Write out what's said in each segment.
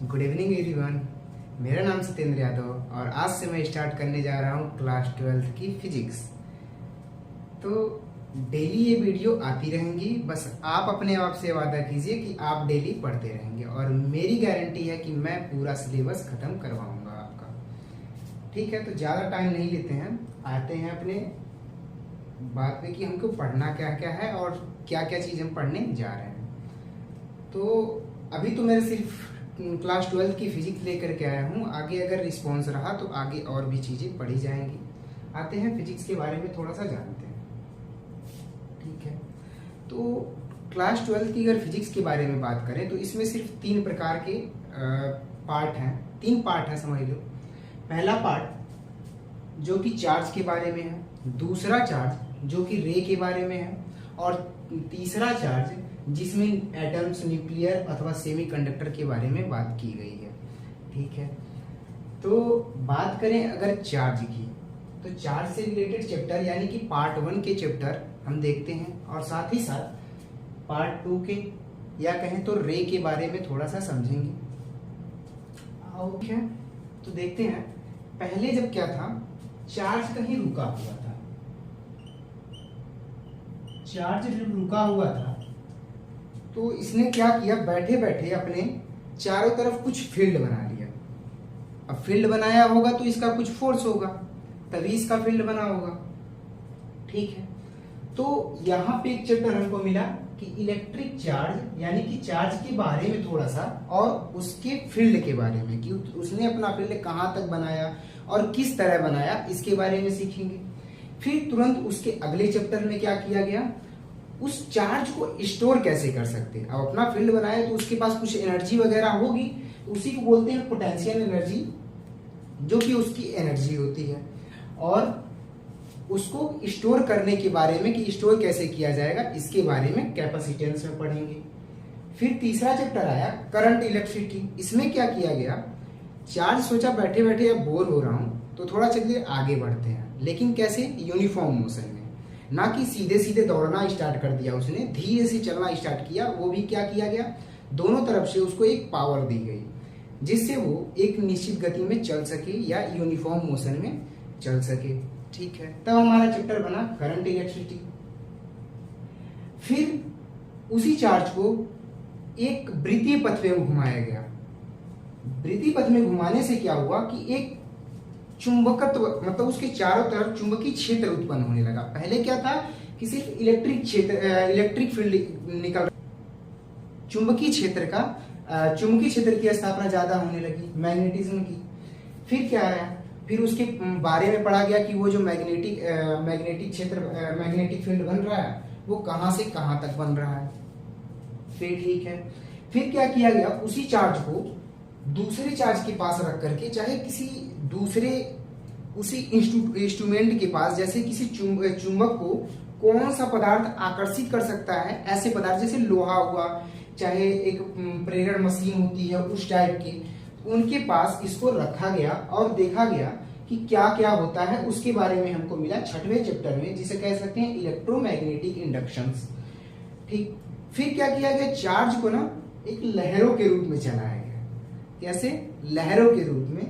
Good evening everyone. मेरा नाम सत्येंद्र यादव और आज से मैं स्टार्ट करने जा रहा हूँ क्लास 12th की फिजिक्स। तो डेली ये वीडियो आती रहेंगी, बस आप अपने आप से वादा कीजिए कि आप डेली पढ़ते रहेंगे और मेरी गारंटी है कि मैं पूरा सिलेबस खत्म करवाऊंगा आपका। ठीक है, तो ज़्यादा टाइम नहीं लेते हैं, आते हैं अपने बात पे कि हमको पढ़ना क्या क्या है और क्या क्या चीज़ हम पढ़ने जा रहे हैं। तो अभी तो मेरे सिर्फ क्लास 12 की फिजिक्स लेकर के आया हूँ, आगे अगर रिस्पॉन्स रहा तो आगे और भी चीज़ें पढ़ी जाएंगी। आते हैं फिजिक्स के बारे में थोड़ा सा जानते हैं। ठीक है, तो क्लास 12 की अगर फिजिक्स के बारे में बात करें तो इसमें सिर्फ 3 प्रकार के पार्ट हैं, 3 पार्ट हैं समझ लो। पहला पार्ट जो कि चार्ज के बारे में है, दूसरा चार्ज जो कि रे के बारे में है और तीसरा चार्ज जिसमें एटम्स, न्यूक्लियर अथवा सेमीकंडक्टर के बारे में बात की गई है। ठीक है, तो बात करें अगर चार्ज की, तो चार्ज से रिलेटेड चैप्टर यानी कि पार्ट 1 के चैप्टर हम देखते हैं और साथ ही साथ पार्ट 2 के या कहें तो रे के बारे में थोड़ा सा समझेंगे। ओके, तो देखते हैं पहले जब क्या था, चार्ज कहीं रुका हुआ था। चार्ज जब रुका हुआ था तो इसने क्या किया, बैठे बैठे अपने चारों तरफ कुछ फील्ड बना लिया। अब फील्ड बनाया होगा तो इसका कुछ फोर्स होगा, तभी इसका फील्ड बना होगा। ठीक है, तो यहाँ पे एक चैप्टर हमको मिला कि इलेक्ट्रिक चार्ज यानी कि चार्ज के बारे में थोड़ा सा और उसके फील्ड के बारे में कि उसने अपना फील्ड कहाँ तक बनाया और किस तरह बनाया, इसके बारे में सीखेंगे। फिर तुरंत उसके अगले चैप्टर में क्या किया गया, उस चार्ज को स्टोर कैसे कर सकते हैं। अब अपना फील्ड बनाया तो उसके पास कुछ एनर्जी वगैरह होगी, उसी को बोलते हैं पोटेंशियल एनर्जी, जो कि उसकी एनर्जी होती है। और उसको स्टोर करने के बारे में कि स्टोर कैसे किया जाएगा, इसके बारे में कैपेसिटेंस में पढ़ेंगे। फिर तीसरा चैप्टर आया करंट इलेक्ट्रिसिटी। इसमें क्या किया गया, चार्ज सोचा बैठे बैठे अब बोर हो रहा हूं तो थोड़ा चलिए आगे बढ़ते हैं, लेकिन कैसे, यूनिफॉर्म मोशन में, ना कि सीधे सीधे दौड़ना स्टार्ट कर दिया उसने, धीरे से चलना स्टार्ट किया। वो भी क्या किया गया, दोनों तरफ से उसको एक पावर दी गई जिससे वो एक निश्चित गति में चल सके या यूनिफॉर्म मोशन में चल सके। ठीक है, तब हमारा चैप्टर बना करंट इलेक्ट्रिसिटी। फिर उसी चार्ज को एक वृत्तीय पथ में घुमाया गया। वृत्तीय पथ में घुमाने से क्या हुआ कि एक चुंबकत्व, मतलब उसके चारों तरफ चुंबकीय क्षेत्र उत्पन्न होने लगा। पहले क्या था कि सिर्फ इलेक्ट्रिक फील्ड निकल, चुंबकीय क्षेत्र की स्थापना ज्यादा होने लगी, मैग्नेटिज्म की। फिर क्या आया, फिर उसके बारे में पढ़ा गया कि वो जो मैग्नेटिक फील्ड बन रहा है वो कहां से कहां तक बन रहा है। फिर ठीक है, फिर क्या किया गया, उसी चार्ज को दूसरे चार्ज के पास रख करके, चाहे किसी दूसरे उसी इंस्ट्रूमेंट के पास, जैसे किसी चुंबक को कौन सा पदार्थ आकर्षित कर सकता है, ऐसे पदार्थ जैसे लोहा हुआ, चाहे एक प्रेरण मशीन होती है उस टाइप की, उनके पास इसको रखा गया और देखा गया कि क्या क्या होता है। उसके बारे में हमको मिला 6वें चैप्टर में, जिसे कह सकते हैं इलेक्ट्रोमैग्नेटिक इंडक्शंस। ठीक, फिर क्या किया गया, चार्ज को ना एक लहरों के रूप में चलाया गया। कैसे, लहरों के रूप में।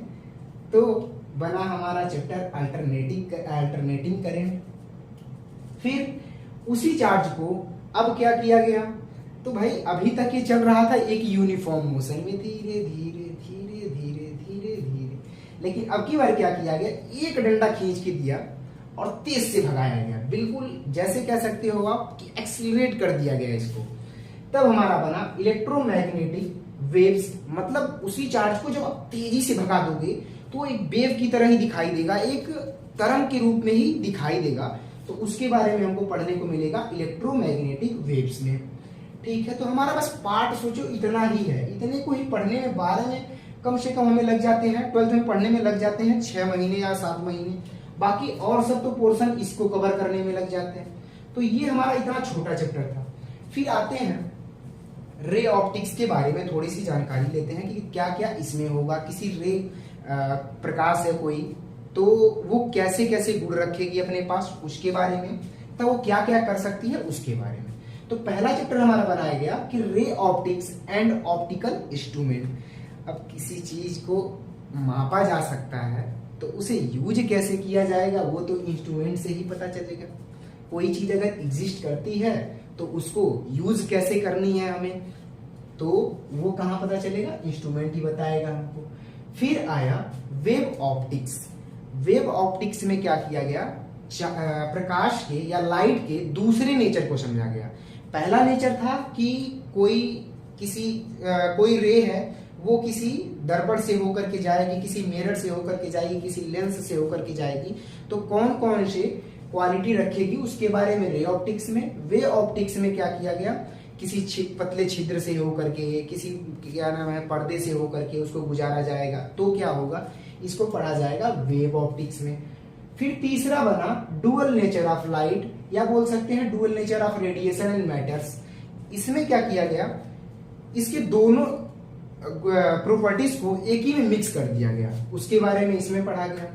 तो बना हमारा चैप्टर अल्टरनेटिंग करंट। फिर उसी चार्ज को अब क्या किया गया, तो भाई अभी तक ये चल रहा था एक यूनिफॉर्म मोशन में, धीरे धीरे धीरे धीरे धीरे धीरे, लेकिन अब की बार क्या किया गया, एक डंडा खींच के दिया और तेज से भगाया गया, बिल्कुल जैसे कह सकते हो आप कि एक्सीलरेट कर दिया गया इसको। तब हमारा बना इलेक्ट्रोमैग्नेटिक वेव्स। मतलब उसी चार्ज को जब आप तेजी से भगा दोगे तो एक वेव की तरह ही दिखाई देगा, एक तरंग के रूप में ही दिखाई देगा। तो उसके बारे में हमको पढ़ने को मिलेगा इलेक्ट्रोमैग्नेटिक वेव्स में। ठीक है, तो हमारा बस पार्ट सोचो इतना ही है, इतने को ही पढ़ने में 12 में कम से कम हमें लग जाते हैं, 12th में पढ़ने में लग जाते हैं 6 महीने या 7 महीने। बाकी और सब तो पोर्शन इसको कवर करने में लग जाते हैं। तो ये हमारा इतना छोटा चैप्टर था। फिर आते हैं रे ऑप्टिक्स के बारे में थोड़ी सी जानकारी लेते हैं कि क्या क्या इसमें होगा। किसी रे प्रकाश है कोई, तो वो कैसे कैसे गुण रखेगी अपने पास, उसके बारे में, तो वो क्या क्या कर सकती है उसके बारे में। तो पहला चैप्टर हमारा बनाया गया कि ray optics and optical instrument. अब किसी चीज को मापा जा सकता है तो उसे यूज कैसे किया जाएगा वो तो इंस्ट्रूमेंट से ही पता चलेगा। कोई चीज अगर एग्जिस्ट करती है तो उसको यूज कैसे करनी है हमें, तो वो कहाँ पता चलेगा, इंस्ट्रूमेंट ही बताएगा हमको। फिर आया वेव ऑप्टिक्स। वेव ऑप्टिक्स में क्या किया गया, प्रकाश के या लाइट के दूसरे नेचर को समझा गया। पहला नेचर था कि कोई रे है वो किसी दर्पण से होकर के जाएगी, किसी मिरर से होकर के जाएगी, किसी लेंस से होकर के जाएगी, तो कौन कौन से क्वालिटी रखेगी उसके बारे में रे ऑप्टिक्स में। वे ऑप्टिक्स में क्या किया गया, किसी पतले छिद्र से होकर के, किसी क्या नाम है पर्दे से होकर के उसको गुजारा जाएगा, तो क्या होगा, इसको पढ़ा जाएगा वेव ऑप्टिक्स में। फिर तीसरा बना डुअल नेचर ऑफ लाइट, या बोल सकते हैं dual nature of radiation and matters. इसमें क्या किया गया, इसके दोनों प्रॉपर्टीज को एक ही में मिक्स कर दिया गया, उसके बारे में इसमें पढ़ा गया।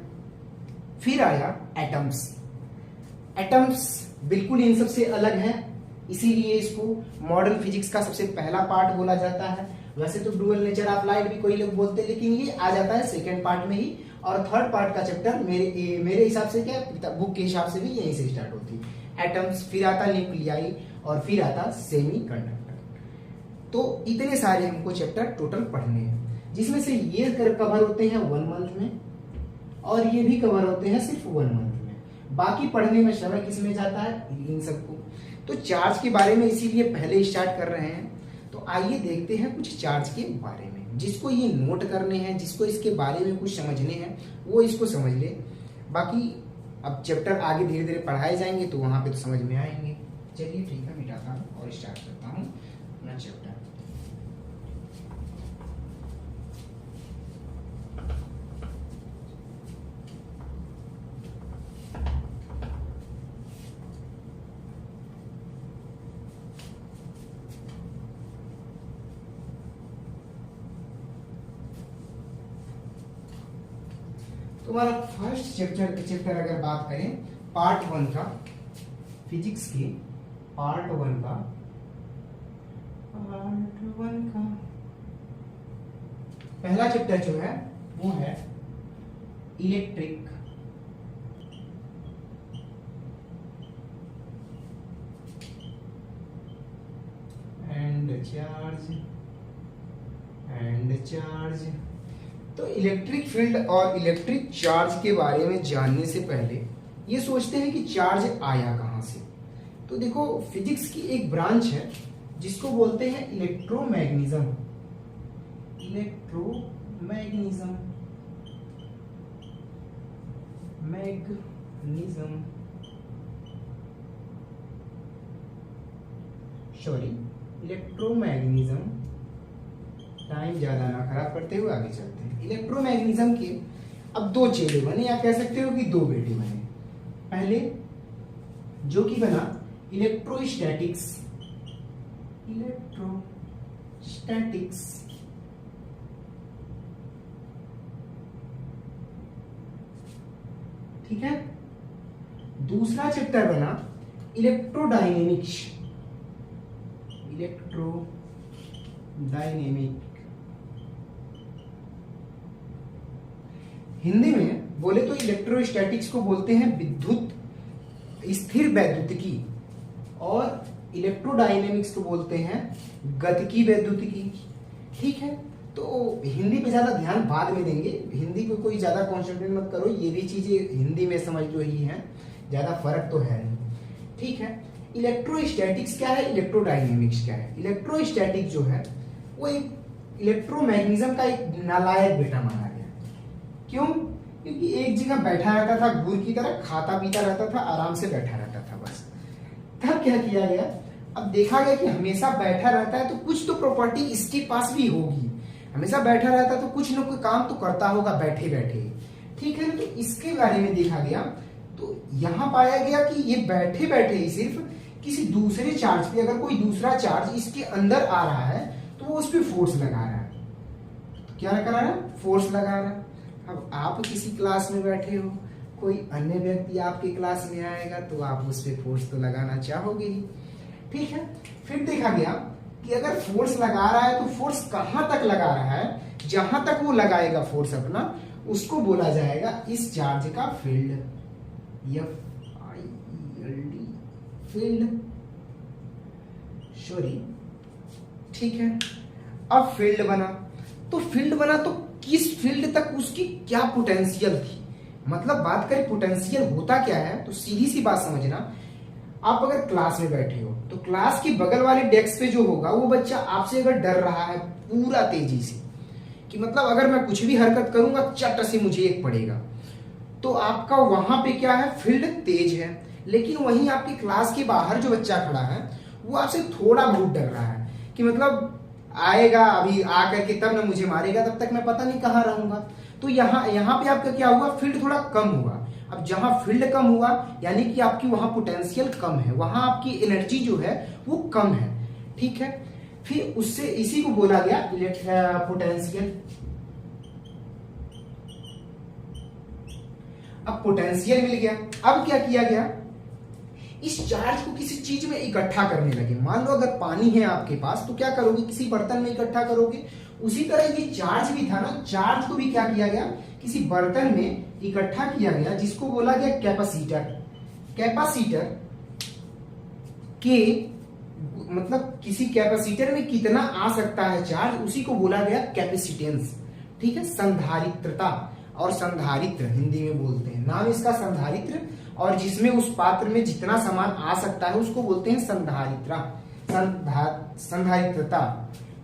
फिर आया एटम्स। एटम्स बिल्कुल इन सबसे अलग है, इसीलिए इसको मॉडर्न फिजिक्स का सबसे पहला पार्ट बोला जाता है। वैसे तो डुअल नेचर ऑफ लाइट भी कोई लोग बोलते हैं, लेकिन ये आ जाता है सेकेंड पार्ट में ही, और थर्ड पार्ट का चैप्टर मेरे हिसाब से क्या, बुक के हिसाब से भी यहीं से स्टार्ट होती है एटम्स। फिर आता न्यूक्लियाई और फिर आता सेमी कंडक्टर। तो इतने सारे हमको चैप्टर टोटल पढ़ने हैं, जिसमें से ये कवर होते हैं 1 मंथ में और ये भी कवर होते हैं सिर्फ 1 मंथ में। बाकी पढ़ने में समय किसमें जाता है, इन सबको। तो चार्ज के बारे में इसीलिए पहले स्टार्ट कर रहे हैं। तो आइए देखते हैं कुछ चार्ज के बारे में। जिसको ये नोट करने हैं, जिसको इसके बारे में कुछ समझने हैं, वो इसको समझ ले। बाकी अब चैप्टर आगे धीरे धीरे पढ़ाए जाएंगे तो वहां पे तो समझ में आएंगे। चलिए ठीक है, मिटाता हूँ और स्टार्ट करता हूँ अपना चैप्टर। तुम्हारा फर्स्ट चैप्टर अगर बात करें पार्ट 1 का, फिजिक्स के पार्ट 1 का पहला चैप्टर जो है वो है इलेक्ट्रिक एंड चार्ज। तो इलेक्ट्रिक फील्ड और इलेक्ट्रिक चार्ज के बारे में जानने से पहले ये सोचते हैं कि चार्ज आया कहां से। तो देखो, फिजिक्स की एक ब्रांच है जिसको बोलते हैं इलेक्ट्रोमैग्नेटिज्म। इलेक्ट्रोमैग्नेटिज्म। टाइम ज्यादा ना खराब करते हुए आगे चलते हैं। इलेक्ट्रोमैग्नेटिज्म के अब 2 चेले बने, या कह सकते हो कि 2 बेटे बने। पहले जो कि बना इलेक्ट्रोस्टैटिक्स। ठीक है। दूसरा चैप्टर बना इलेक्ट्रोडायनेमिक्स। हिंदी में बोले तो इलेक्ट्रोस्टैटिक्स को बोलते हैं विद्युत स्थिर वैद्युतिकी, और इलेक्ट्रोडायनेमिक्स को बोलते हैं गतिकी वैद्युतिकी। ठीक है। तो हिंदी पे ज्यादा ध्यान बाद में देंगे, हिंदी पे कोई ज्यादा कॉन्सेंट्रेट मत करो, ये भी चीजें हिंदी में समझ लो ही है, ज्यादा फर्क तो है नहीं। ठीक है। इलेक्ट्रोस्टैटिक्स क्या है, इलेक्ट्रोडायनेमिक्स क्या है। इलेक्ट्रोस्टैटिक जो है वो एक इलेक्ट्रोमैग्नेटिज्म का एक नालायक बेटा माना गया। क्यों? क्योंकि एक जगह बैठा रहता था, गुड़ की तरह खाता पीता रहता था, आराम से बैठा रहता था बस। तब क्या किया गया, अब देखा गया कि हमेशा बैठा रहता है तो कुछ तो प्रॉपर्टी इसके पास भी होगी। हमेशा बैठा रहता है तो कुछ न कोई काम तो करता होगा बैठे बैठे। ठीक है ना। तो इसके बारे में देखा गया, तो यहां पाया गया कि ये बैठे बैठे ही सिर्फ किसी दूसरे चार्ज पे, अगर कोई दूसरा चार्ज इसके अंदर आ रहा है तो वो उस पर फोर्स लगा रहा है। तो क्या करा रहा है, फोर्स लगा रहा है। अब आप किसी क्लास में बैठे हो, कोई अन्य व्यक्ति आपके क्लास में आएगा तो आप उस पर फोर्स तो लगाना चाहोगे ही। ठीक है। फिर देखा गया कि अगर फोर्स लगा रहा है तो फोर्स कहां तक लगा रहा है, जहां तक वो लगाएगा फोर्स अपना, उसको बोला जाएगा इस चार्ज का फील्ड, FIELD, फील्ड, सॉरी, ठीक है। अब फील्ड बना, तो फील्ड बना तो किस फील्ड तक उसकी क्या पोटेंशियल थी, मतलब बात करें पोटेंशियल होता क्या है, तो सीधी सी बात समझना, आप अगर क्लास में बैठे हो तो क्लास के बगल वाले डेस्क पे जो होगा वो बच्चा आपसे अगर डर रहा है पूरा तेजी से कि मतलब अगर मैं कुछ भी हरकत करूंगा चट से मुझे एक पड़ेगा, तो आपका वहां पे क्या है, फील्ड तेज है। लेकिन वहीं आपकी क्लास के बाहर जो बच्चा खड़ा है वो आपसे थोड़ा बहुत डर रहा है कि मतलब आएगा अभी आकर के तब ना मुझे मारेगा, तब तक मैं पता नहीं कहाँ रहूंगा। तो यहाँ पे आपका क्या हुआ, फील्ड थोड़ा कम हुआ। अब जहां फील्ड कम हुआ यानी कि आपकी वहां पोटेंशियल कम है, वहां आपकी एनर्जी जो है वो कम है, ठीक है। फिर उससे इसी को बोला गया पोटेंशियल। अब पोटेंशियल मिल गया, अब क्या किया गया, इस चार्ज को किसी चीज में इकट्ठा करने लगे। मान लो अगर पानी है आपके पास तो क्या करोगे, किसी बर्तन में इकट्ठा करोगे। उसी तरह ये चार्ज भी था ना, चार्ज को भी क्या किया गया, किसी बर्तन में इकट्ठा किया गया, जिसको बोला गया कैपेसिटर। कैपेसिटर के मतलब किसी कैपेसिटर में कितना आ सकता है चार्ज, उसी को बोला गया कैपेसिटेंस, ठीक है। संधारित्रता और संधारित्र हिंदी में बोलते हैं, नाम इसका संधारित्र, और जिसमें उस पात्र में जितना सामान आ सकता है उसको बोलते हैं संधारित्रा, संधारित्रता,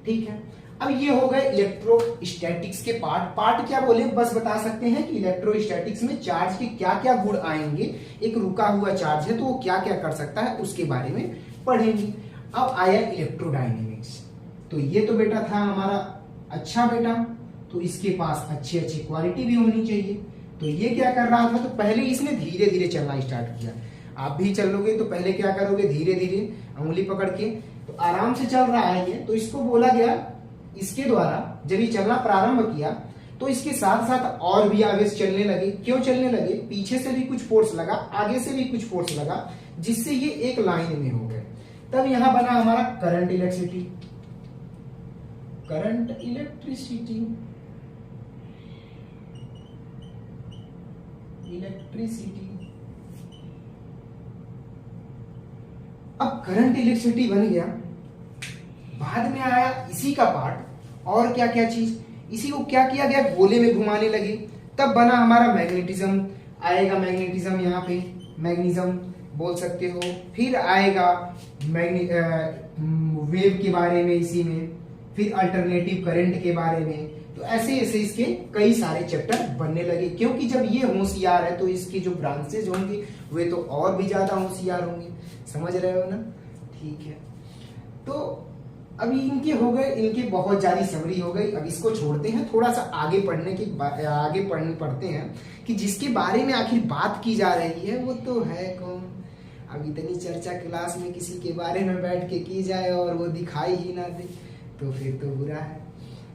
ठीक है। अब ये हो गए इलेक्ट्रोस्टैटिक्स के पार्ट क्या बोले, बस बता सकते हैं कि इलेक्ट्रोस्टैटिक्स में चार्ज के क्या क्या गुण आएंगे, एक रुका हुआ चार्ज है तो वो क्या क्या कर सकता है उसके बारे में पढ़ेंगे। अब आया इलेक्ट्रोडायनेमिक्स, तो ये तो बेटा था हमारा अच्छा बेटा, तो इसके पास अच्छी अच्छी क्वालिटी भी होनी चाहिए। तो ये क्या कर रहा था, तो पहले इसने धीरे धीरे चलना स्टार्ट किया। आप भी चलोगे तो पहले क्या करोगे, धीरे धीरे उंगली पकड़ के, तो आराम से चल रहा है ये, तो इसको बोला गया, इसके द्वारा जब ये चलना प्रारंभ किया तो इसके साथ साथ और भी आवेश चलने लगे। क्यों चलने लगे, पीछे से भी कुछ फोर्स लगा, आगे से भी कुछ फोर्स लगा, जिससे ये एक लाइन में हो गए। तब यहां बना हमारा current electricity, current electricity, electricity. अब करंट इलेक्ट्रिसिटी बन गया, बाद में आया इसी का पार्ट और क्या क्या चीज, इसी को क्या किया गया, गोले में घुमाने लगे। तब बना हमारा मैग्नेटिज्म, आएगा मैग्नेटिज्म, यहाँ पे मैग्नेटिज्म बोल सकते हो। फिर आएगा वेव के बारे में इसी में, फिर अल्टरनेटिव करंट के बारे में। तो ऐसे ऐसे इसके कई सारे चैप्टर बनने लगे, क्योंकि जब ये होशियार है तो इसके जो ब्रांचेज होंगे वे तो और भी ज्यादा होशियार होंगे, समझ रहे हो ना, ठीक है। तो अभी इनके हो गए, इनके बहुत ज्यादा समरी हो गई। अब इसको छोड़ते हैं, थोड़ा सा आगे पढ़ते हैं कि जिसके बारे में आखिर बात की जा रही है वो तो है कौन। अब इतनी चर्चा क्लास में किसी के बारे में बैठ के की जाए और वो दिखाई ही ना दे तो फिर तो बुरा है,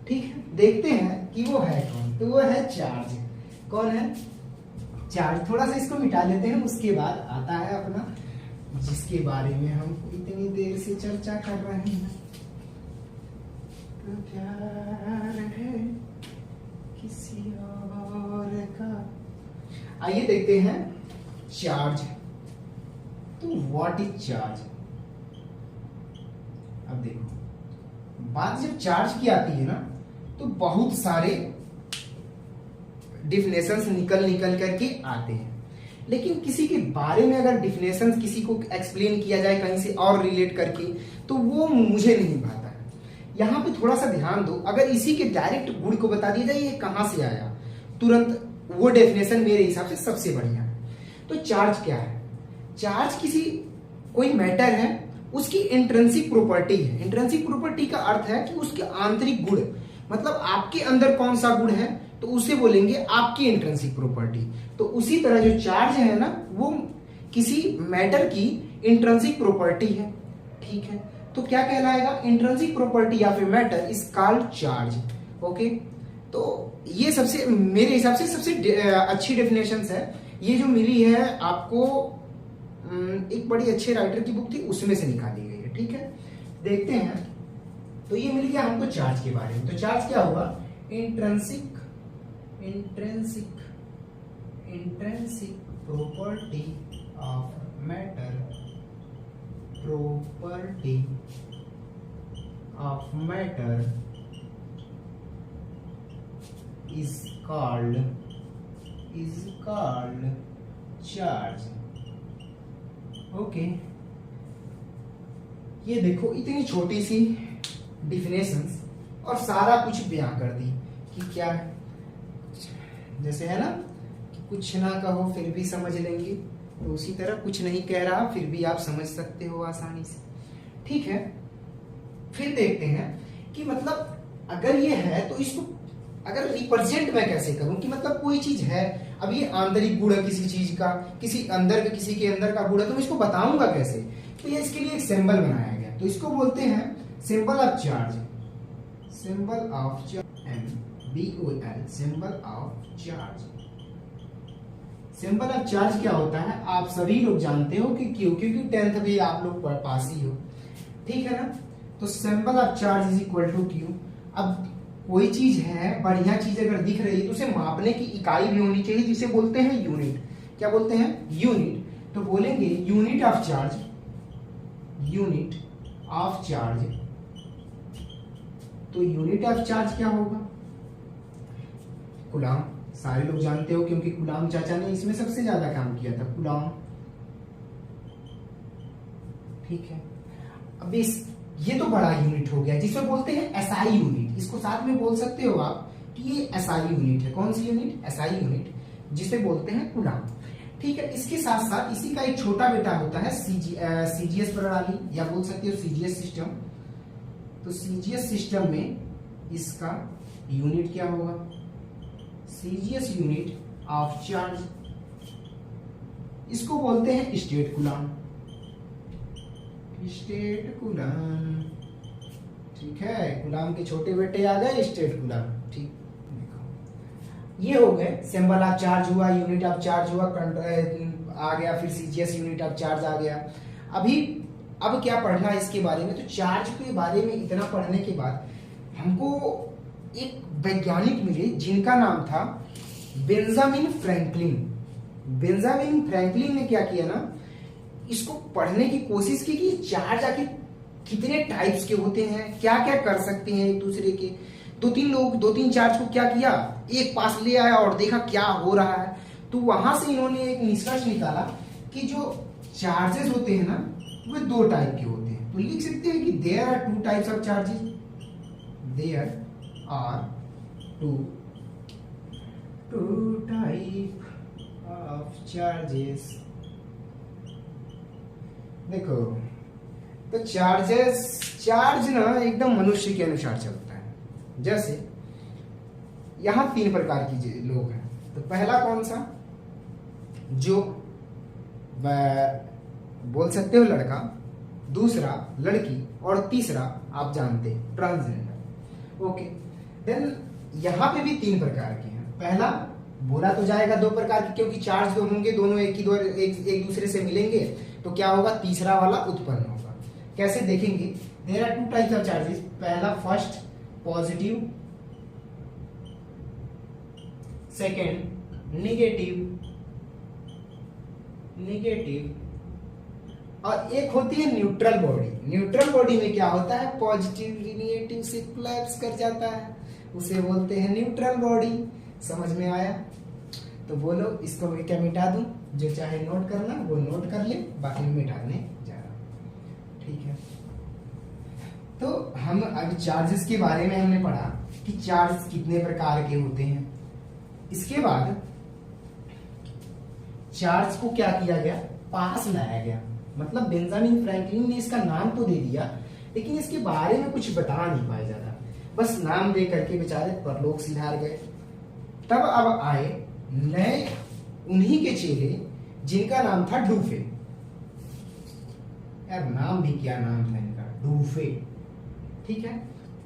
ठीक है। देखते हैं कि वो है कौन, तो वो है चार्ज। कौन है, चार्ज। थोड़ा सा इसको मिटा लेते हैं, उसके बाद आता है अपना जिसके बारे में हम इतनी देर से चर्चा कर रहे हैं। तो प्यार है किसी और का। आइए देखते हैं चार्ज। तो व्हाट इज चार्ज। अब देखो, बात जब चार्ज की आती है ना तो बहुत सारे डिफिनेशंस निकल करके आते हैं, लेकिन किसी के बारे में अगर डिफिनेशंस किसी को एक्सप्लेन किया जाए कहीं से और रिलेट करके तो वो मुझे नहीं भाता है। यहाँ पे थोड़ा सा ध्यान दो, अगर इसी के डायरेक्ट गुण को बता दिया जाए ये कहां से आया, तुरंत वो डेफिनेशन मेरे हिसाब से सबसे बढ़िया है। तो चार्ज क्या है, चार्ज किसी कोई मैटर है उसकी इंट्रिंसिक प्रॉपर्टी है। इंट्रिंसिक प्रॉपर्टी का अर्थ है कि उसके आंतरिक गुण, मतलब आपके अंदर कौन सा गुण है तो उसे बोलेंगे आपकी इंट्रिंसिक प्रॉपर्टी। तो उसी तरह जो चार्ज है ना वो किसी मैटर की इंट्रिंसिक प्रॉपर्टी है, ठीक है। तो क्या कहलाएगा, इंट्रिंसिक प्रॉपर्टी या फिर matter is called charge, okay. तो ये सबसे मेरे हिसाब से सबसे अच्छी डेफिनेशन है। ये जो मिली है आपको एक बड़ी अच्छे राइटर की बुक थी उसमें से निकाली गई है, ठीक है। देखते हैं, तो ये मिल गया हमको चार्ज के बारे में। तो चार्ज क्या हुआ, intrinsic property of matter, property of matter is called charge. Okay, ये देखो इतनी छोटी सी डिफिनेशंस और सारा कुछ बयां कर दी कि क्या है। जैसे है ना कि कुछ ना कहो फिर भी समझ लेंगे, तो उसी तरह कुछ नहीं कह रहा फिर भी आप समझ सकते हो आसानी से। ठीक है, फिर देखते हैं कि मतलब अगर ये है तो इसको अगर रिप्रेजेंट मैं कैसे करूं, कि मतलब कोई चीज है, अब ये आंतरिक गुण है किसी चीज का, किसी के अंदर का गुण है, तो मैं इसको बताऊंगा कैसे। तो ये इसके लिए एक सिंबल बनाया गया, तो इसको बोलते हैं symbol of charge, symbol of MBOL, symbol of charge. Symbol of charge क्या होता है आप सभी लोग जानते हो कि क्यों, क्योंकि 10th भी आप लोग पास ही हो, ठीक है ना। तो symbol of charge is equal to Q. अब कोई चीज है, बढ़िया चीज अगर दिख रही है तो उसे मापने की इकाई भी होनी चाहिए, जिसे बोलते हैं यूनिट। क्या बोलते हैं? यूनिट। तो बोलेंगे unit of charge, unit of charge. तो यूनिट ऑफ चार्ज क्या होगा? कूलाम। सारे लोग जानते हो क्योंकि कूलाम चाचा ने इसमें सबसे ज्यादा काम किया था, कूलाम। ठीक है, अब ये तो बड़ा यूनिट हो गया जिसको बोलते हैं एसआई यूनिट। इसको साथ में बोल सकते हो आप कि ये एसआई यूनिट है। कौन सी यूनिट? एसआई यूनिट, जिसे बोलते हैं कूलाम। ठीक है, इसके साथ साथ इसी का एक छोटा बेटा होता है सीजीएस प्रणाली, या बोल सकते हो सीजीएस सिस्टम। तो सीजीएस सिस्टम में इसका यूनिट क्या होगा? CGS unit of charge. इसको बोलते हैं स्टेट कूलाम, स्टेट कूलाम। ठीक है, कूलाम के छोटे बेटे आ गए स्टेट कूलाम। ठीक, देखो ये हो गए सिंबल ऑफ चार्ज हुआ, यूनिट ऑफ चार्ज हुआ, आ गया, फिर सीजीएस यूनिट ऑफ चार्ज आ गया। अब क्या पढ़ना है इसके बारे में? तो चार्ज के बारे में इतना पढ़ने के बाद हमको एक वैज्ञानिक मिले जिनका नाम था बेंजामिन फ्रैंकलिन। बेंजामिन फ्रैंकलिन ने क्या किया ना, इसको पढ़ने की कोशिश की कि चार्ज आखिर कितने टाइप्स के होते हैं, क्या क्या कर सकते हैं एक दूसरे के। दो तीन चार्ज को क्या किया, एक पास ले आया और देखा क्या हो रहा है। तो वहां से इन्होंने एक निष्कर्ष निकाला कि जो चार्जेस होते हैं ना वे दो टाइप के होते हैं। तो लिख सकते हैं कि there are two types of charges, there are two type of charges. देखो, तो चार्ज ना एकदम मनुष्य के अनुसार चलता है। जैसे यहां 3 प्रकार की लोग हैं। तो पहला कौन सा? जो बोल सकते हो लड़का, दूसरा लड़की, और तीसरा आप जानते हैं ट्रांसजेंडर। ओके, देन यहां पे भी 3 प्रकार के हैं। पहला बोला तो जाएगा 2 प्रकार के, क्योंकि चार्ज जो होंगे दोनों एक दूसरे से मिलेंगे, तो क्या होगा? तीसरा वाला उत्पन्न होगा। कैसे देखेंगे? There are 2 types of charges. पहला फर्स्ट पॉजिटिव, सेकेंड नेगेटिव, और एक होती है न्यूट्रल बॉडी। न्यूट्रल बॉडी में क्या होता है? पॉजिटिव नेगेटिव से कोलैप्स कर जाता है, उसे बोलते हैं न्यूट्रल बॉडी। समझ में आया? तो बोलो, इसको मैं क्या मिटा दूं? जो चाहे नोट करना वो नोट कर ले, बाकी मिटाने जा रहा। ठीक है, तो हम अब चार्जेस के बारे में हमने पढ़ा कि चार्ज कितने प्रकार के होते हैं। इसके बाद चार्ज को क्या किया गया? पास लाया गया। मतलब बेंजामिन फ्रैंकलिन ने इसका नाम तो दे दिया, लेकिन इसके बारे में कुछ बता नहीं पाए ज्यादा, बस नाम दे करके बेचारे परलोक सिधार गए। तब अब आए नए उन्हीं के चेले जिनका नाम था डूफे। यार नाम भी क्या नाम था इनका, डूफे। ठीक है,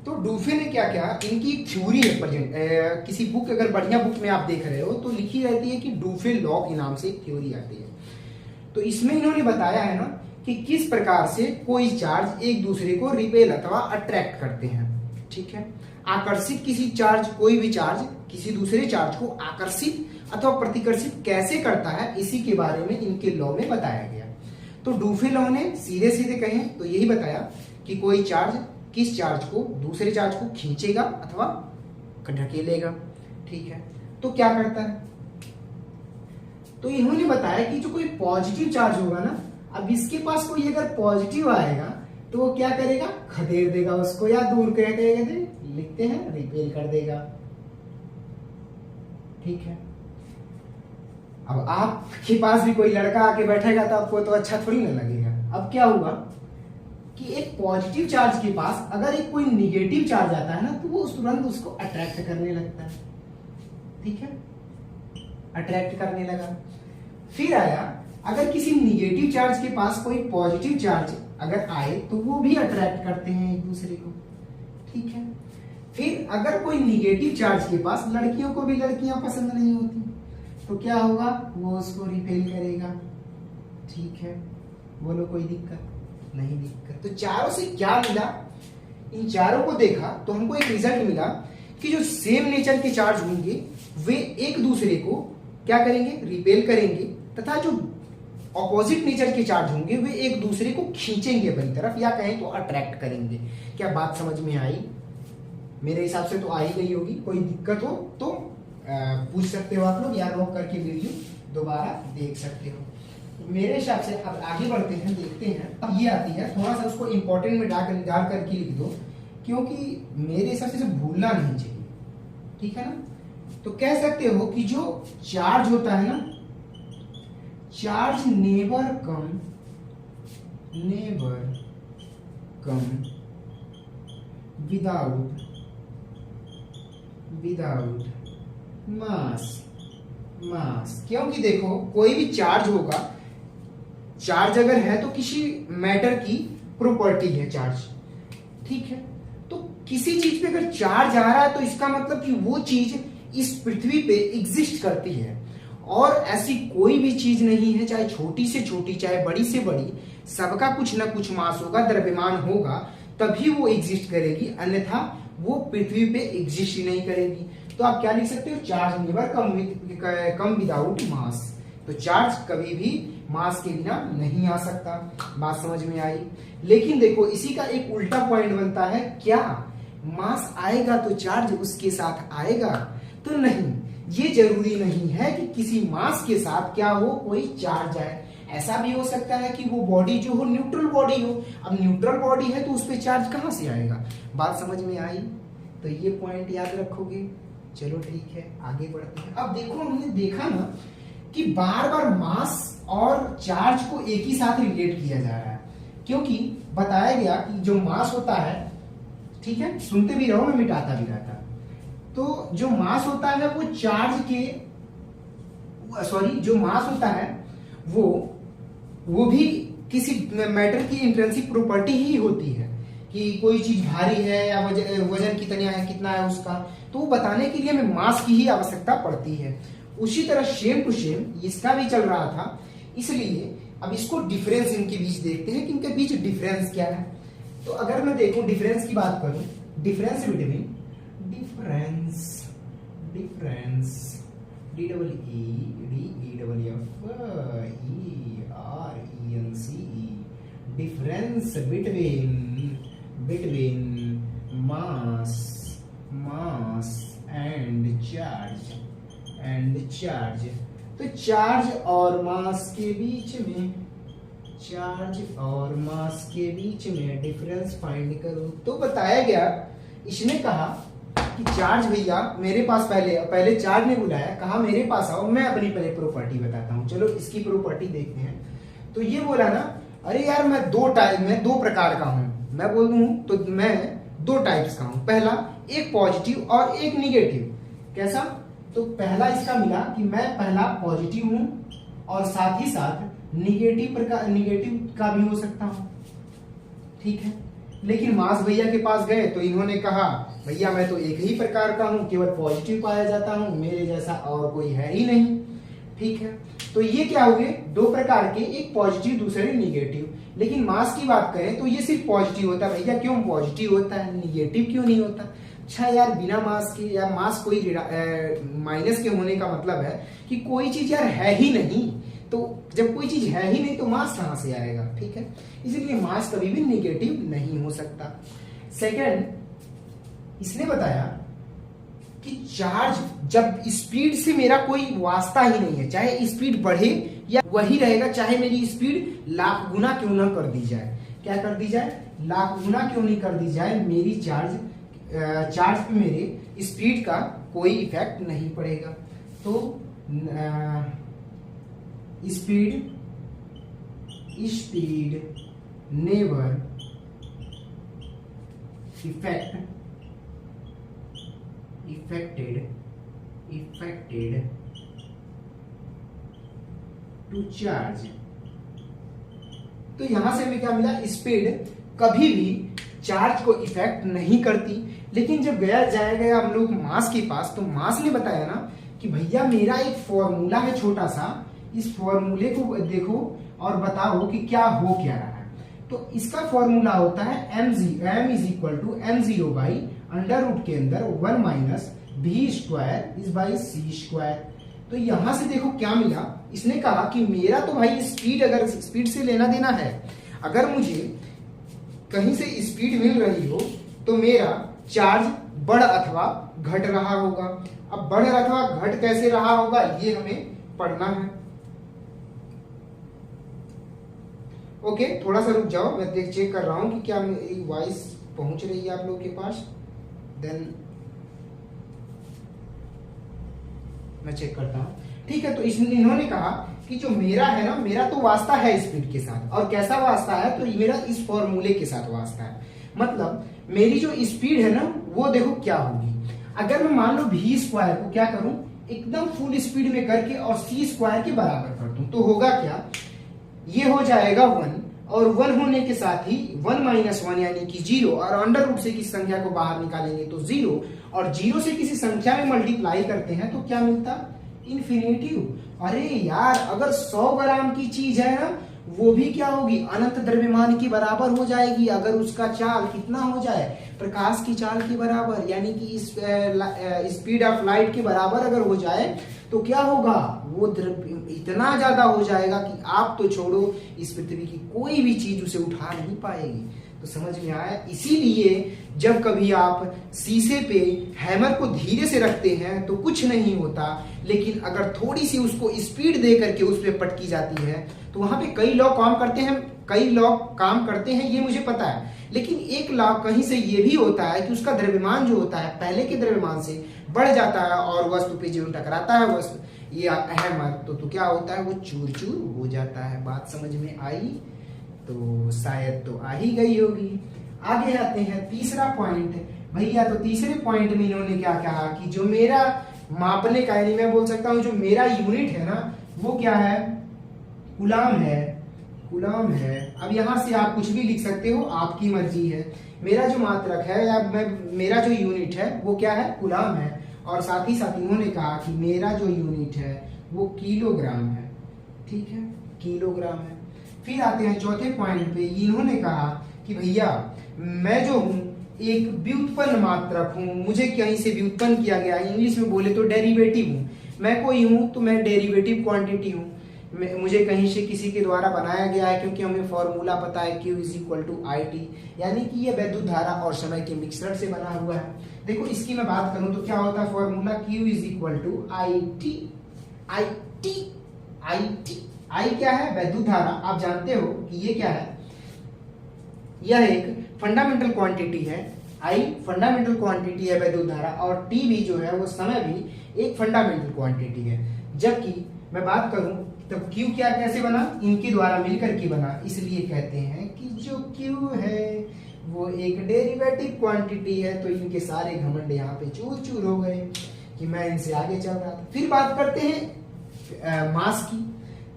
तो डूफे ने क्या किया? इनकी थ्योरी है किसी बुक, अगर बढ़िया बुक में आप देख रहे हो तो लिखी रहती है कि डूफे लॉ के नाम से एक थ्योरी आती है। तो इसमें इन्होंने बताया है ना कि किस प्रकार से कोई चार्ज एक दूसरे को रिपेल अथवा अट्रैक्ट करते हैं। ठीक है, आकर्षित किसी चार्ज, कोई भी चार्ज किसी दूसरे चार्ज को आकर्षित अथवा प्रतिकर्षित कैसे करता है, इसी के बारे में इनके लॉ में बताया गया। तो डूफे लॉ ने सीधे सीधे कहें तो यही बताया कि कोई चार्ज किस चार्ज को दूसरे चार्ज को खींचेगा अथवा ढकेलेगा। ठीक है, तो क्या करता है, तो इन्होंने बताया कि जो कोई पॉजिटिव चार्ज होगा ना, अब इसके पास कोई अगर पॉजिटिव आएगा तो वो क्या करेगा, खदेड़ देगा उसको, या दूर कहते लिखते हैं रिपेल कर देगा। ठीक है, अब आपके पास भी कोई लड़का आके बैठेगा तो आपको तो अच्छा थोड़ी ना लगेगा। अब क्या हुआ कि एक पॉजिटिव चार्ज के पास अगर एक कोई निगेटिव चार्ज आता है ना, तो वो तुरंत उसको अट्रैक्ट करने लगता है। ठीक है, अट्रैक्ट करने लगा। फिर आया, अगर किसी निगेटिव चार्ज के पास कोई पॉजिटिव चार्ज अगर आए तो वो भी अट्रैक्ट करते हैं एक दूसरे को। ठीक है, फिर अगर कोई निगेटिव चार्ज के पास, लड़कियों को भी लड़कियां पसंद नहीं होती, तो क्या होगा, वो उसको रिपेल करेगा। ठीक है, बोलो कोई दिक्कत नहीं? दिक्कत। तो चारों से क्या मिला, इन चारों को देखा तो हमको एक रिजल्ट मिला कि जो सेम नेचर के चार्ज होंगे वे एक दूसरे को क्या करेंगे, रिपेल करेंगे, तथा जो ऑपोजिट नेचर के चार्ज होंगे वे एक दूसरे को खींचेंगे अपनी तरफ, या कहें तो अट्रैक्ट करेंगे। क्या बात समझ में आई? मेरे हिसाब से तो आ ही गई होगी। कोई दिक्कत हो तो पूछ सकते हो आप लोग, या रोक करके वीडियो दोबारा देख सकते हो। मेरे हिसाब से अब आगे बढ़ते हैं, देखते हैं। अब ये आती है, थोड़ा सा उसको इंपॉर्टेंट में डाल करके लिख दो, क्योंकि मेरे हिसाब से भूलना नहीं चाहिए। ठीक है ना? तो कह सकते हो कि जो चार्ज होता है ना, चार्ज नेवर कम विदाउट मास। क्योंकि देखो, कोई भी चार्ज होगा, चार्ज अगर है तो किसी मैटर की प्रॉपर्टी है चार्ज। ठीक है, तो किसी चीज पे अगर चार्ज आ रहा है तो इसका मतलब कि वो चीज इस पृथ्वी पे एग्जिस्ट करती है, और ऐसी कोई भी चीज नहीं है, चाहे छोटी से छोटी चाहे बड़ी से बड़ी, सबका कुछ ना कुछ मास होगा, द्रव्यमान होगा, तभी वो एग्जिस्ट करेगी, अन्यथा वो पृथ्वी पे एग्जिस्ट ही नहीं करेगी। तो आप क्या लिख सकते हो, चार्ज नेवर कम विदाउट मास। तो चार्ज कभी भी मास के बिना नहीं आ सकता। बात समझ में आई? लेकिन देखो, इसी का एक उल्टा पॉइंट बनता है, क्या मास आएगा तो चार्ज उसके साथ आएगा? तो नहीं, ये जरूरी नहीं है कि किसी मास के साथ क्या हो, कोई चार्ज आए। ऐसा भी हो सकता है कि वो बॉडी जो हो न्यूट्रल बॉडी हो। अब न्यूट्रल बॉडी है तो उस पर चार्ज कहां से आएगा? बात समझ में आई? तो ये पॉइंट याद रखोगे। चलो ठीक है, आगे बढ़ते हैं। अब देखो, हमने देखा ना कि बार बार मास और चार्ज को एक ही साथ रिलेट किया जा रहा है, क्योंकि बताया गया कि जो मास होता है, ठीक है, सुनते भी रहो, मैं मिटाता भी रहता, तो जो मास होता है वो चार्ज के, जो मास होता है वो भी किसी मैटर की इंट्रिंसिक प्रॉपर्टी ही होती है, कि कोई चीज भारी है या वजन कितना है उसका, तो वो बताने के लिए हमें मास की ही आवश्यकता पड़ती है। उसी तरह सेम टू सेम इसका भी चल रहा था, इसलिए अब इसको डिफरेंस इनके बीच देखते हैं कि इनके बीच डिफरेंस क्या है। तो अगर मैं देखूं डिफरेंस की बात करूं, difference between difference between mass and charge. तो चार्ज और मास के बीच में डिफरेंस फाइंड करो। तो बताया गया, इसने कहा कि चार्ज भैया मेरे पास, पहले चार्ज ने बुलाया, कहा मेरे पास आओ, मैं अपनी पहले प्रॉपर्टी बताता हूं। चलो इसकी प्रॉपर्टी देखते हैं। तो ये बोला ना, अरे यार मैं दो प्रकार का हूं, मैं बोल दूं तो मैं दो टाइप्स का हूं। पहला एक पॉजिटिव और एक निगेटिव। कैसा? तो पहला इसका मिला कि मैं पहला पॉजिटिव हूं और साथ ही साथ निगेटिव का भी हो सकता हूं। ठीक है, लेकिन मास भैया के पास गए तो इन्होंने कहा, भैया मैं तो एक ही प्रकार का हूं, केवल पॉजिटिव पाया जाता हूं, मेरे जैसा और कोई है ही नहीं। ठीक है, तो ये क्या हो गए, दो प्रकार के, एक पॉजिटिव दूसरे निगेटिव। लेकिन मास की बात करें तो ये सिर्फ पॉजिटिव होता है। भैया क्यों पॉजिटिव होता है, निगेटिव क्यों नहीं होता? अच्छा यार, बिना मास के या मास कोई माइनस के होने का मतलब है कि कोई चीज यार है ही नहीं। तो जब कोई चीज है ही नहीं तो मास कहां से आएगा, ठीक है। इसलिए मास कभी भी नेगेटिव नहीं हो सकता। सेकंड, इसने बताया कि चार्ज जब स्पीड से मेरा कोई वास्ता ही नहीं है, चाहे स्पीड बढ़े या वही रहेगा, चाहे मेरी स्पीड लाख गुना क्यों ना कर दी जाए। क्या कर दी जाए? लाख गुना क्यों नहीं कर दी जाए, मेरी चार्ज पे मेरे स्पीड का कोई इफेक्ट नहीं पड़ेगा। तो speed never affected to charge. तो यहां से हमें क्या मिला? स्पीड कभी भी चार्ज को इफेक्ट नहीं करती। लेकिन जब जाएगा हम लोग मास के पास, तो मास ने बताया ना कि भैया मेरा एक फॉर्मूला है छोटा सा, इस फॉर्मूले को देखो और बताओ कि क्या हो क्या रहा है। तो इसका फॉर्मूला होता है m is equal to m0 by under root के अंदर 1 minus v square is by c square. तो यहां से देखो क्या मिला, इसने कहा कि मेरा तो भाई स्पीड, अगर स्पीड से लेना देना है, अगर मुझे कहीं से स्पीड मिल रही हो तो मेरा चार्ज बढ़ अथवा घट रहा होगा। अब बढ़ अथवा घट कैसे रहा होगा ये हमें पढ़ना है। ओके, थोड़ा सा रुक जाओ, मैं चेक कर रहा हूं कि क्या मेरी वॉइस पहुंच रही है आप लोग के पास। देन मैं चेक करता हूं, ठीक है। तो इन्होंने कहा कि जो मेरा है ना, मेरा तो वास्ता है स्पीड के साथ, और कैसा वास्ता है? तो मेरा इस फॉर्मूले के साथ वास्ता है। मतलब मेरी जो स्पीड है ना, वो देखो क्या होगी। अगर मैं मान लो v स्क्वायर को क्या करूं, एकदम फुल स्पीड में करके और c स्क्वायर के बराबर कर दूं, तो होगा क्या? ये हो जाएगा 1, और 1 होने के साथ ही 1 माइनस 1 यानी कि 0, और अंडर रूट से किसी संख्या को बाहर निकालेंगे तो 0, और 0 से किसी संख्या में मल्टीप्लाई करते हैं तो क्या मिलता? इन्फिनेटिव। अरे यार, अगर 100 ग्राम की चीज है ना, वो भी क्या होगी? अनंत द्रव्यमान के बराबर हो जाएगी। अगर उसका चाल कितना हो जाए? प्रकाश की चाल के बराबर, यानी कि स्पीड ऑफ लाइट के बराबर अगर हो जाए तो क्या होगा? वो इतना ज्यादा हो जाएगा कि आप तो छोड़ो, इस पृथ्वी की कोई भी चीज उसे उठा नहीं पाएगी। तो समझ में आया? इसीलिए जब कभी आप शीशे पे हैमर को धीरे से रखते हैं तो कुछ नहीं होता, लेकिन अगर थोड़ी सी उसको स्पीड दे करके उस पर पटकी जाती है तो वहां पे कई लॉ काम करते हैं, ये मुझे पता है। लेकिन एक लॉ कहीं से ये भी होता है कि उसका द्रव्यमान जो होता है पहले के द्रव्यमान से बढ़ जाता है, और वस्तु पे जो टकराता है वस्तु, ये हैमर, तो क्या होता है? वो चूर चूर हो जाता है। बात समझ में आई? तो शायद तो आ ही गई होगी। आगे आते हैं तीसरा पॉइंट। भैया तो तीसरे पॉइंट में इन्होंने क्या कहा कि जो मेरा मापने का, यानी मैं बोल सकता हूं जो मेरा यूनिट है ना, वो क्या है? कूलाम है। अब यहां से आप कुछ भी लिख सकते हो, आपकी मर्जी है। मेरा जो मात्रक है या मेरा जो यूनिट है वो क्या है? कूलाम है। और साथ ही साथ इन्होंने कहा कि मेरा जो यूनिट है वो किलोग्राम है, ठीक है, किलोग्राम है। फिर आते हैं चौथे पॉइंट पे। इन्होंने कहा कि भैया मैं जो हूं एक व्युत्पन्न मात्रक हूं, मुझे कहीं से व्युत्पन्न किया गया है, इंग्लिश में बोले तो डेरिवेटिव हूं। मैं कोई हूं तो मैं डेरिवेटिव क्वांटिटी हूं, मुझे कहीं से किसी के द्वारा बनाया गया है, क्योंकि हमें फॉर्मूला पता है Q is equal to IT, यानी कि ये वैद्युत धारा और समय के मिश्रण से बना हुआ है। देखो इसकी मैं बात करूं तो क्या होता है formula? Q is equal to IT। I क्या है? वैद्युत धारा। आप जानते हो कि ये क्या है? यह एक फंडामेंटल क्वांटिटी है। I फंडामेंटल क्वांटिटी है वैद्युत धारा, और T भी जो है वो समय भी एक फंडामेंटल क्वांटिटी है। जबकि मैं बात करूं तब Q क्या कैसे बना? इनके द्वारा मिलकर के बना। इसलिए कहते हैं कि जो Q है वो एक डेरिवेटिव क्वांटिटी है। तो इनके सारे घमंड यहाँ पे चूर चूर हो गए कि मैं इनसे आगे चल रहा था। फिर बात करते हैं मास की।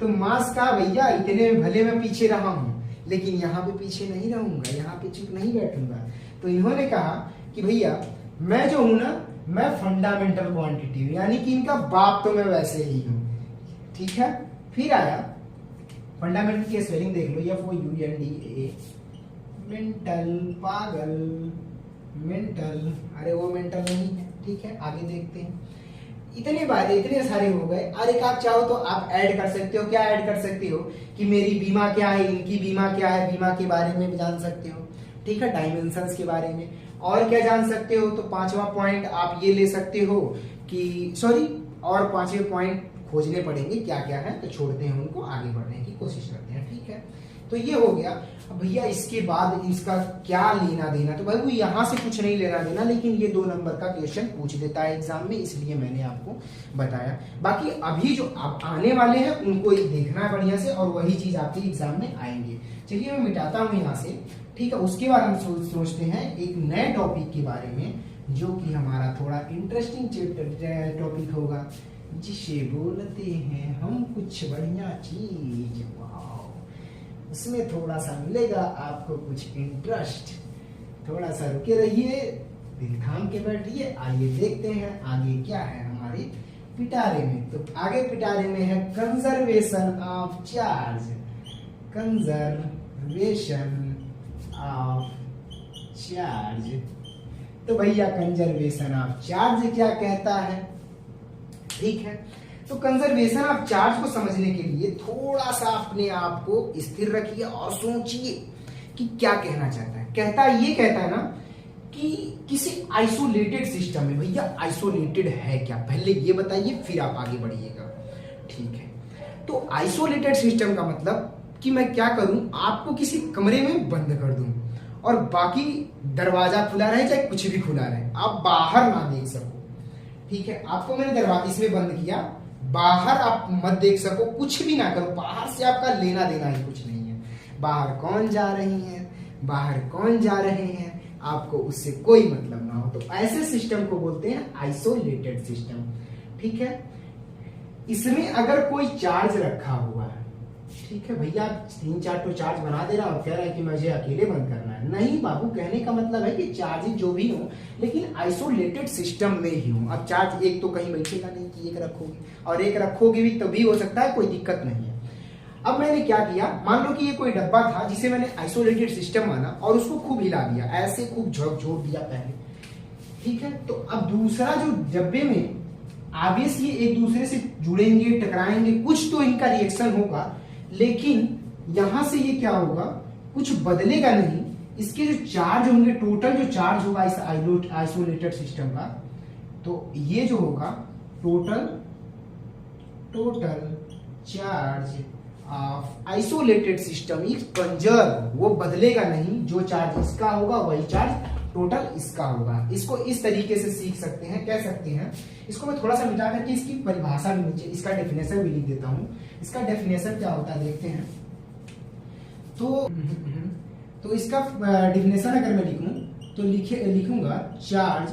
तो मास का भैया इतने में भले मैं पीछे रहा हूं, लेकिन यहाँ पे पीछे नहीं रहूंगा, यहाँ पे चुप नहीं बैठूंगा। तो इन्होंने कहा कि भैया मैं जो हूं ना, मैं फंडामेंटल क्वांटिटी हूं, यानी कि इनका बाप तो मैं वैसे ही हूं, ठीक है। फिर आया फंडामेंटल की स्पेलिंग देख लो, FOUNDA, मेंटल, पागल, मेंटल, अरे वो मेंटल नहीं है, ठीक है आगे देखते हैं। इतने बातें इतने सारे हो गए। और एक आप चाहो तो आप ऐड कर सकते हो, क्या ऐड कर सकते हो कि मेरी बीमा क्या है, इनकी बीमा क्या है, बीमा के बारे में भी जान सकते हो, ठीक है, डायमेंशंस के बारे में। और क्या जान सकते हो, तो पांचवा पॉइंट आप ये ले सकते हो कि सॉरी, और पांचवें पॉइंट खोजने पड़ेंगे क्या क्या है, तो छोड़ते हैं उनको, आगे बढ़ने की कोशिश करते हैं, ठीक है। तो ये हो गया। अब भैया इसके बाद इसका क्या लेना देना, तो भाई वो यहाँ से कुछ नहीं लेना देना, लेकिन ये 2 नंबर का क्वेश्चन पूछ देता है एग्जाम में, इसलिए मैंने आपको बताया। बाकी अभी जो आप आने वाले हैं उनको देखना है बढ़िया से, और वही चीज आपके एग्जाम में आएंगे। चलिए मैं मिटाता हूँ यहाँ से, ठीक है। उसके बाद हम सोचते हैं एक नए टॉपिक के बारे में, जो कि हमारा थोड़ा इंटरेस्टिंग टॉपिक होगा, जिसे बोलते हैं हम कुछ बढ़िया चीज। उसमें थोड़ा सा मिलेगा आपको कुछ इंटरेस्ट, थोड़ा सा रुके रहिए, दिल थाम के बैठिए। आइए देखते हैं आगे क्या है हमारे पिटारे में। तो आगे पिटारे में है conservation of charge, conservation of charge. तो भैया कंजर्वेशन ऑफ चार्ज क्या कहता है, ठीक है। तो कंजर्वेशन ऑफ चार्ज को समझने के लिए थोड़ा सा अपने आप को स्थिर रखिए और सोचिए कि क्या कहना चाहता है। ये कहता है ना कि किसी आइसोलेटेड सिस्टम में, भैया आइसोलेटेड है क्या, पहले ये बताइए फिर आप आगे बढ़िएगा, ठीक है। तो आइसोलेटेड सिस्टम का मतलब कि मैं क्या करूं, आपको किसी कमरे में बंद कर दूं और बाकी दरवाजा खुला रहे चाहे कुछ भी खुला रहे, आप बाहर ना देख सको, ठीक है। आपको मैंने दरवाजे इसमें बंद किया, बाहर आप मत देख सको, कुछ भी ना करो, बाहर से आपका लेना देना ही कुछ नहीं है। बाहर कौन जा रही है, बाहर कौन जा रहे हैं, आपको उससे कोई मतलब ना हो, तो ऐसे सिस्टम को बोलते हैं आइसोलेटेड सिस्टम, ठीक है। इसमें अगर कोई चार्ज रखा हुआ है, ठीक है, भैया 3-4 तो चार्ज बना दे रहा और कह रहा है कि मुझे अकेले बंद करना है, नहीं बाबू, कहने का मतलब है कि चार्ज जो भी हो लेकिन आइसोलेटेड सिस्टम में ही हो। अब चार्ज एक तो कहीं बैठेगा नहीं कि एक रखोगे, और एक रखोगे भी तभी हो सकता है, कोई दिक्कत नहीं है। अब मैंने क्या किया, मान लो कि ये कोई डब्बा था जिसे मैंने आइसोलेटेड सिस्टम माना और उसको खूब हिला दिया, ऐसे खूब झोंक दिया पहले, ठीक है। तो अब दूसरा जो डब्बे में ऑब्वियसली एक दूसरे से जुड़ेंगे, टकराएंगे, कुछ तो इनका रिएक्शन होगा, लेकिन यहां से ये क्या होगा, कुछ बदलेगा नहीं। इसके जो चार्ज होंगे, टोटल जो चार्ज होगा इस आइसोलेटेड सिस्टम का, तो ये जो होगा total charge of isolated system is conserve, वो बदलेगा नहीं, जो चार्ज इसका होगा वही चार्ज टोटल इसका होगा। इसको इस तरीके से सीख सकते हैं, कह सकते हैं। इसको मैं थोड़ा सा मिटा करके इसकी परिभाषा भी नीचे, इसका डेफिनेशन भी लिख देता हूं। इसका डेफिनेशन क्या होता है देखते हैं। तो इसका डेफिनेशन अगर मैं लिखूं तो लिखूंगा charge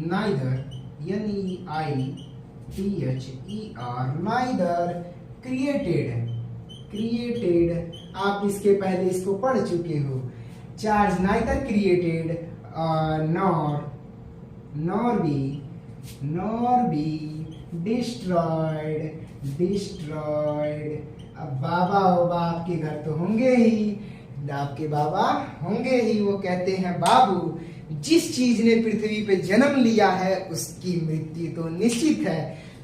neither NEITHER neither created, आप इसके पहले इसको पढ़ चुके हो। Charge neither created nor be destroyed. अब बाबा आपके घर तो होंगे ही, आपके बाबा होंगे ही, वो कहते हैं बाबू जिस चीज ने पृथ्वी पे जन्म लिया है उसकी मृत्यु तो निश्चित है।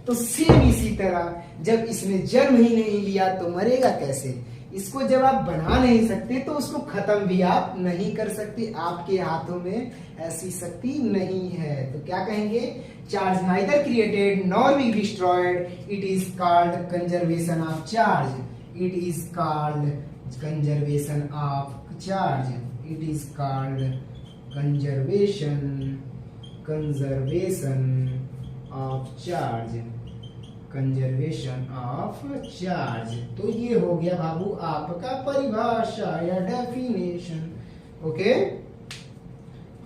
तो सेम इसी तरह जब इसने जन्म ही नहीं लिया तो मरेगा कैसे। इसको जब आप बना नहीं सकते तो उसको खत्म भी आप नहीं कर सकते, आपके हाथों में ऐसी शक्ति नहीं है। तो क्या कहेंगे, charge neither created nor be destroyed, it is called conservation of charge. It is called conservation of charge. It is called conservation of charge. Conservation of charge. तो ये हो गया बाबू आपका परिभाषा या डेफिनेशन। ओके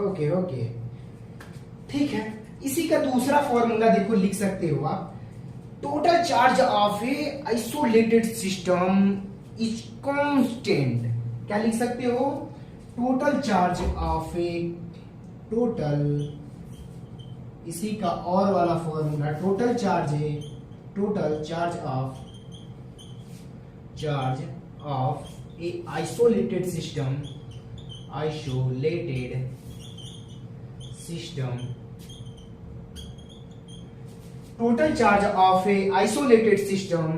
ओके ओके, ठीक है। इसी का दूसरा फॉर्मूला देखो, लिख सकते हो आप। Total charge of A isolated system is constant. क्या लिख सकते हो, टोटल चार्ज ऑफ ए इसी का और वाला formula, total charge of A isolated system isolated system, total charge of a isolated system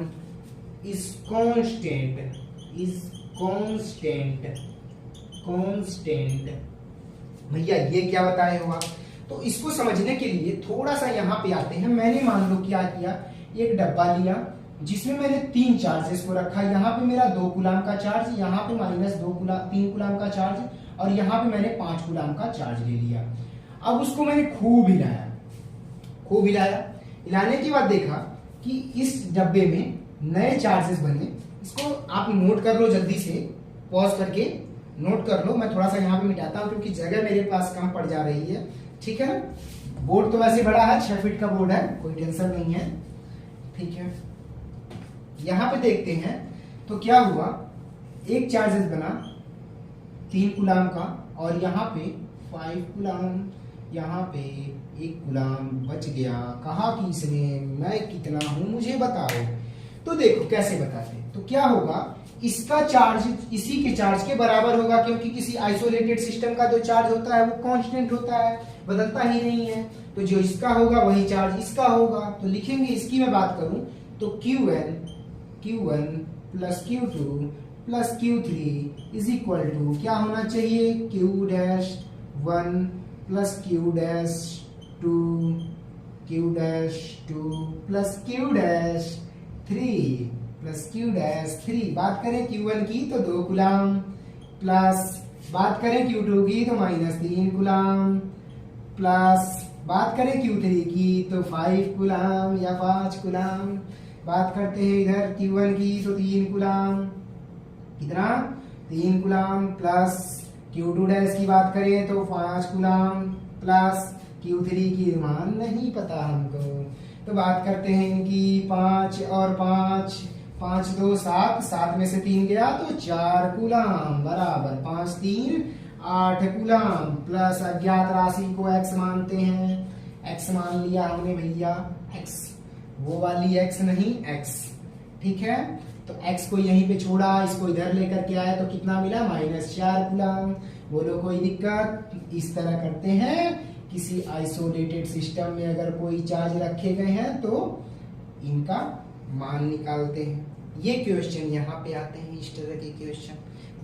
is constant। भैया ये क्या बताया होगा? तो इसको समझने के लिए थोड़ा सा यहाँ पे आते हैं। मैंने मान लो क्या किया, एक डब्बा लिया जिसमें मैंने 3 चार्जेस को रखा। यहाँ पे मेरा 2 कूलाम का चार्ज, यहाँ पे -3 कूलाम का चार्ज, और यहाँ पे मैंने 5 कूलाम का चार्ज ले लिया। अब उसको मैंने खूब हिलाया। हिलाने के बाद देखा कि इस डब्बे में नए चार्जेस बने। इसको आप नोट कर लो, जल्दी से पॉज करके नोट कर लो। मैं थोड़ा सा यहाँ पे मिटाता हूँ क्योंकि जगह मेरे पास कम पड़ जा रही है। ठीक है, बोर्ड तो वैसे बड़ा है, 6 फीट का बोर्ड है, कोई टेंशन नहीं है। ठीक है, यहाँ पे देखते हैं तो क्या हुआ, एक चार्जेस बना 3 कूलाम का, और यहाँ पे 5 कूलाम, यहाँ पे 1 कूलाम बच गया। कहा कि इसमें मैं कितना हूं मुझे बताओ। तो देखो कैसे बताते हैं। तो क्या होगा, इसका चार्ज इसी के चार्ज के बराबर होगा, क्योंकि किसी आइसोलेटेड सिस्टम का जो चार्ज होता है वो कांस्टेंट होता है, बदलता ही नहीं है। तो जो इसका होगा वही चार्ज इसका होगा। तो लिखेंगे, इसकी मैं बात करूं तो Q1 plus Q2 plus Q3 is equal to क्या होना चाहिए, Q'1 plus Q'2 plus Q'3 बात करें Q1 की तो 2 कूलाम, प्लस बात करें Q2 की तो -3 कूलाम, प्लस बात करें Q3 की तो 5 कूलाम या 5 कूलाम। बात करते हैं इधर Q1 की तो 3 कूलाम, कितना 3 कूलाम, प्लस Q2' की बात करें तो 5 कूलाम, प्लस Q3 की मान नहीं पता हमको। तो बात करते हैं कि 5 और 5 2 7 में से 3 गया तो 4 कूलाम बराबर 5 3 8 कूलाम, प्लस अज्ञात राशि को x मानते हैं। x मान लिया हमने भैया, x वो वाली x नहीं, x। ठीक है, तो x को यहीं पे छोड़ा, इसको इधर लेकर के आया तो कितना मिला, -4 कूलाम। बोलो कोई दिक्कत? इस तरह करते हैं, किसी आइसोलेटेड सिस्टम में अगर कोई चार्ज रखे गए हैं तो इनका मान निकालते हैं। ये क्वेश्चन यहाँ पे आते हैं, इस तरह के क्वेश्चन।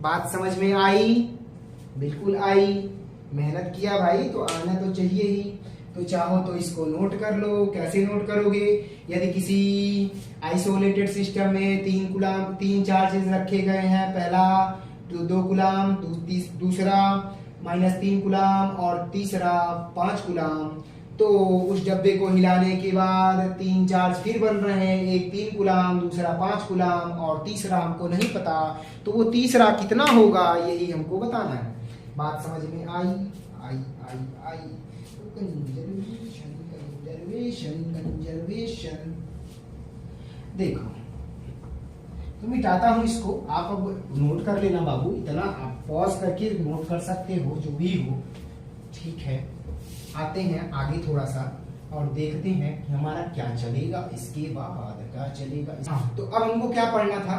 बात समझ में आई? बिल्कुल आई। मेहनत किया भाई तो आना तो चाहिए ही। तो चाहो तो इसको नोट कर लो। कैसे नोट करोगे? यदि किसी आइसोलेटेड सिस्टम में 3 चार्जेस रखे गए हैं, पहला तो 2 कूलाम, दूसरा -3 कूलाम और तीसरा 5 कूलाम, तो उस डब्बे को हिलाने के बाद 3 चार्ज फिर बन रहे हैं, एक 3 कूलाम, दूसरा 5 कूलाम और तीसरा हमको नहीं पता। तो वो तीसरा कितना होगा यही हमको बताना है। बात समझ में आई? आई। कंजर्वेशन देखो, तो मिटाता हूं इसको, आप अब नोट कर लेना बाबू। इतना आप पॉज करके नोट कर सकते हो, जो भी हो। ठीक है, आते हैं आगे थोड़ा सा और देखते हैं कि हमारा क्या चलेगा, इसके बाद क्या चलेगा। तो अब हमको क्या पढ़ना था?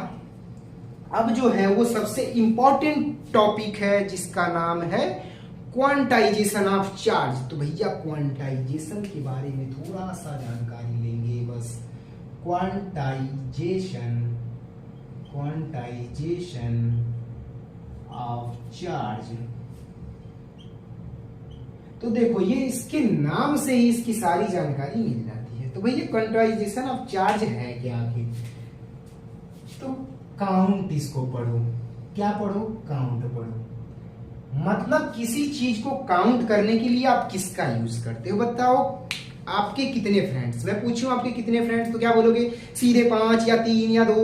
अब जो है वो सबसे इंपॉर्टेंट टॉपिक है जिसका नाम है क्वांटाइजेशन ऑफ चार्ज। तो भैया क्वांटाइजेशन के बारे में थोड़ा सा जानकारी लेंगे बस। Quantization of charge. तो देखो, ये इसके नाम से ही इसकी सारी जानकारी मिल जाती है। तो भैया क्वांटाइजेशन ऑफ चार्ज है क्या आखिर? तो काउंट इसको पढ़ो। क्या पढ़ो? काउंट पढ़ो। मतलब किसी चीज को काउंट करने के लिए आप किसका यूज करते हो? बताओ, आपके कितने फ्रेंड्स? मैं पूछूं आपके कितने फ्रेंड्स, तो क्या बोलोगे? सीधे 5 या 3 या 2?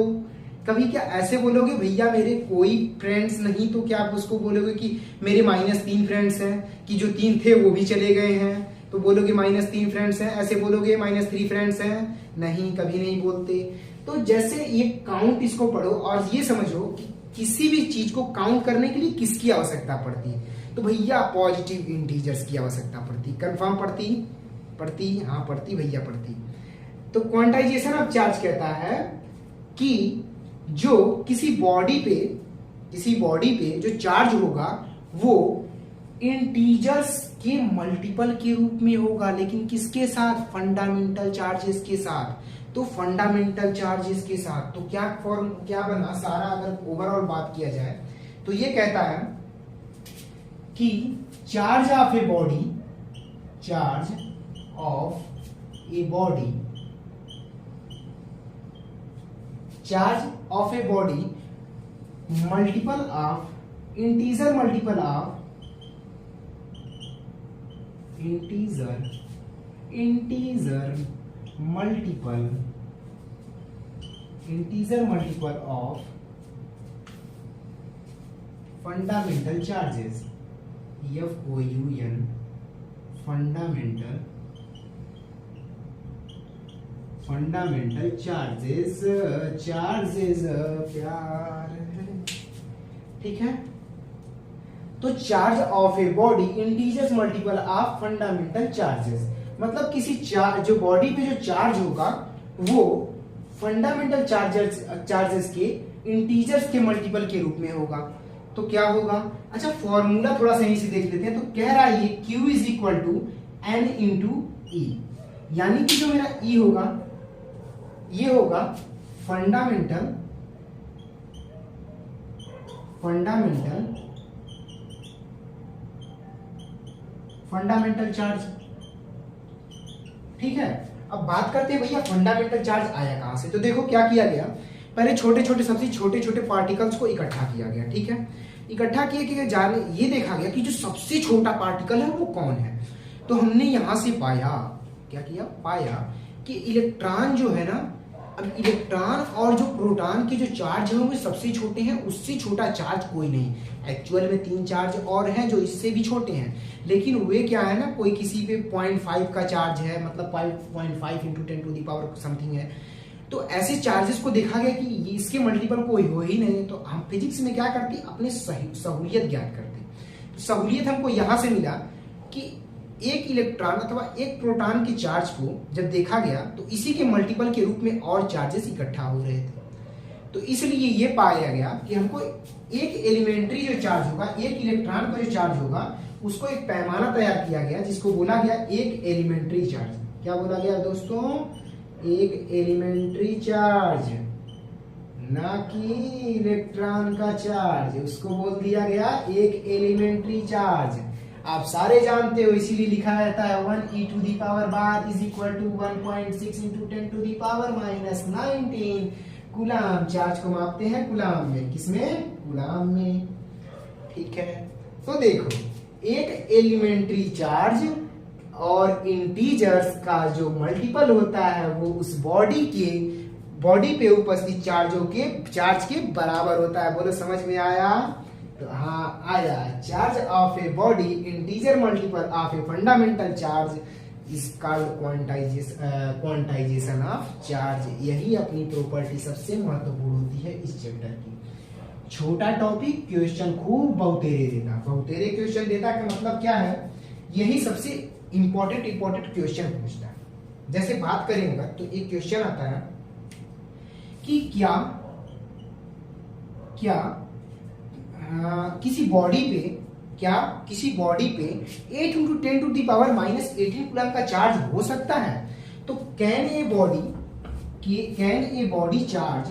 कभी क्या ऐसे बोलोगे भैया मेरे कोई फ्रेंड्स नहीं? तो क्या आप उसको बोलोगे कि मेरे -3 फ्रेंड्स हैं, कि जो 3 थे वो भी चले गए हैं, तो बोलोगे -3 फ्रेंड्स हैं? ऐसे बोलोगे -3 फ्रेंड्स हैं? नहीं, कभी नहीं बोलते। तो जैसे ये काउंट इसको पढ़ो और ये समझो कि किसी भी चीज को काउंट करने के लिए किसकी आवश्यकता पड़ती है? तो भैया पॉजिटिव इंटीजर्स की आवश्यकता पड़ती। कंफर्म पड़ती? हाँ पड़ती भैया, पड़ती। तो क्वांटाइजेशन ऑफ चार्ज कहता है कि जो किसी बॉडी पे जो चार्ज होगा वो इंटीजर्स के मल्टीपल के रूप में होगा, लेकिन किसके साथ? फंडामेंटल चार्जेस के साथ। तो फंडामेंटल चार्जेस के साथ तो क्या बना सारा, अगर ओवरऑल बात किया जाए तो ये कहता है कि charge of a body multiple of integer multiple of fundamental charges, FOUN fundamental charges प्यार है, ठीक है। तो charge of a body integers multiple of fundamental charges, मतलब किसी जो बॉडी पे जो चार्ज होगा वो फंडामेंटल चार्जेस के इंटीजर्स के मल्टीपल के रूप में होगा। तो क्या होगा? अच्छा, फॉर्मूला थोड़ा सा यहीं से देख लेते हैं। तो कह रहा है ये Q is equal to N into E, यानी कि जो मेरा E होगा ये होगा फंडामेंटल चार्ज, ठीक है। अब बात करते हैं भैया फंडामेंटल चार्ज आया कहां से। तो देखो क्या किया गया, पहले सबसे छोटे छोटे पार्टिकल्स को इकट्ठा किया गया, ठीक है। इकट्ठा किए कि जाने ये देखा गया कि जो सबसे छोटा पार्टिकल है वो कौन है। तो हमने यहां से पाया कि इलेक्ट्रॉन जो है ना, अब इलेक्ट्रॉन और जो प्रोटॉन के जो चार्ज है वो सबसे छोटे हैं, उससे छोटा चार्ज कोई नहीं। एक्चुअल में 3 चार्ज और हैं जो इससे भी छोटे हैं, लेकिन वे क्या है ना, कोई किसी पे 0.5 का चार्ज है, मतलब 5.5 into 10 to the power something है। तो ऐसे चार्जेस को देखा गया कि इसके मल्टीपल कोई हो ही नहीं। तो हम फिजिक्स में क्या करते, अपने सहूलियत ज्ञात करते। तो सहूलियत हमको यहां से मिला कि एक इलेक्ट्रॉन अथवा एक प्रोटॉन के चार्ज को जब देखा गया तो इसी के मल्टीपल के रूप में और चार्जेस इकट्ठा हो रहे थे। तो इसलिए ये पाया गया कि हमको एक एलिमेंट्री जो चार्ज होगा, एक इलेक्ट्रॉन का जो चार्ज होगा, उसको एक पैमाना तैयार किया गया जिसको बोला गया एक एलिमेंट्री चार्ज। क्या बोला गया दोस्तों? एक एलिमेंट्री चार्ज, ना कि इलेक्ट्रॉन का चार्ज, उसको बोल दिया गया एक एलिमेंट्री चार्ज। आप सारे जानते हो, इसीलिए लिखा रहता है 1 to the power bar is equal to 1.6 into 10 to the power -19 coulomb. Charge को मापते हैं कूलाम में, किसमें? कूलाम में, ठीक है। तो देखो, एक एलिमेंट्री चार्ज और इंटीजर्स का जो मल्टीपल होता है वो उस बॉडी पे उपस्थित चार्ज के बराबर होता है। बोलो समझ में आया? तो हाँ आया। Charge of a body integer multiple of a fundamental charge is called quantization of charge. यही अपनी प्रॉपर्टी सबसे महत्वपूर्ण होती है इस चैप्टर की। छोटा टॉपिक, क्वेश्चन खूब बहुतेरे देता। बहुतेरे क्वेश्चन देता का मतलब क्या है? यही सबसे इंपॉर्टेंट क्वेश्चन पूछता है। जैसे बात करेंगे तो एक क्वेश्चन आता है कि किसी बॉडी पे 8 into 10 to the power -18 coulomb का चार्ज हो सकता है। तो can a body charge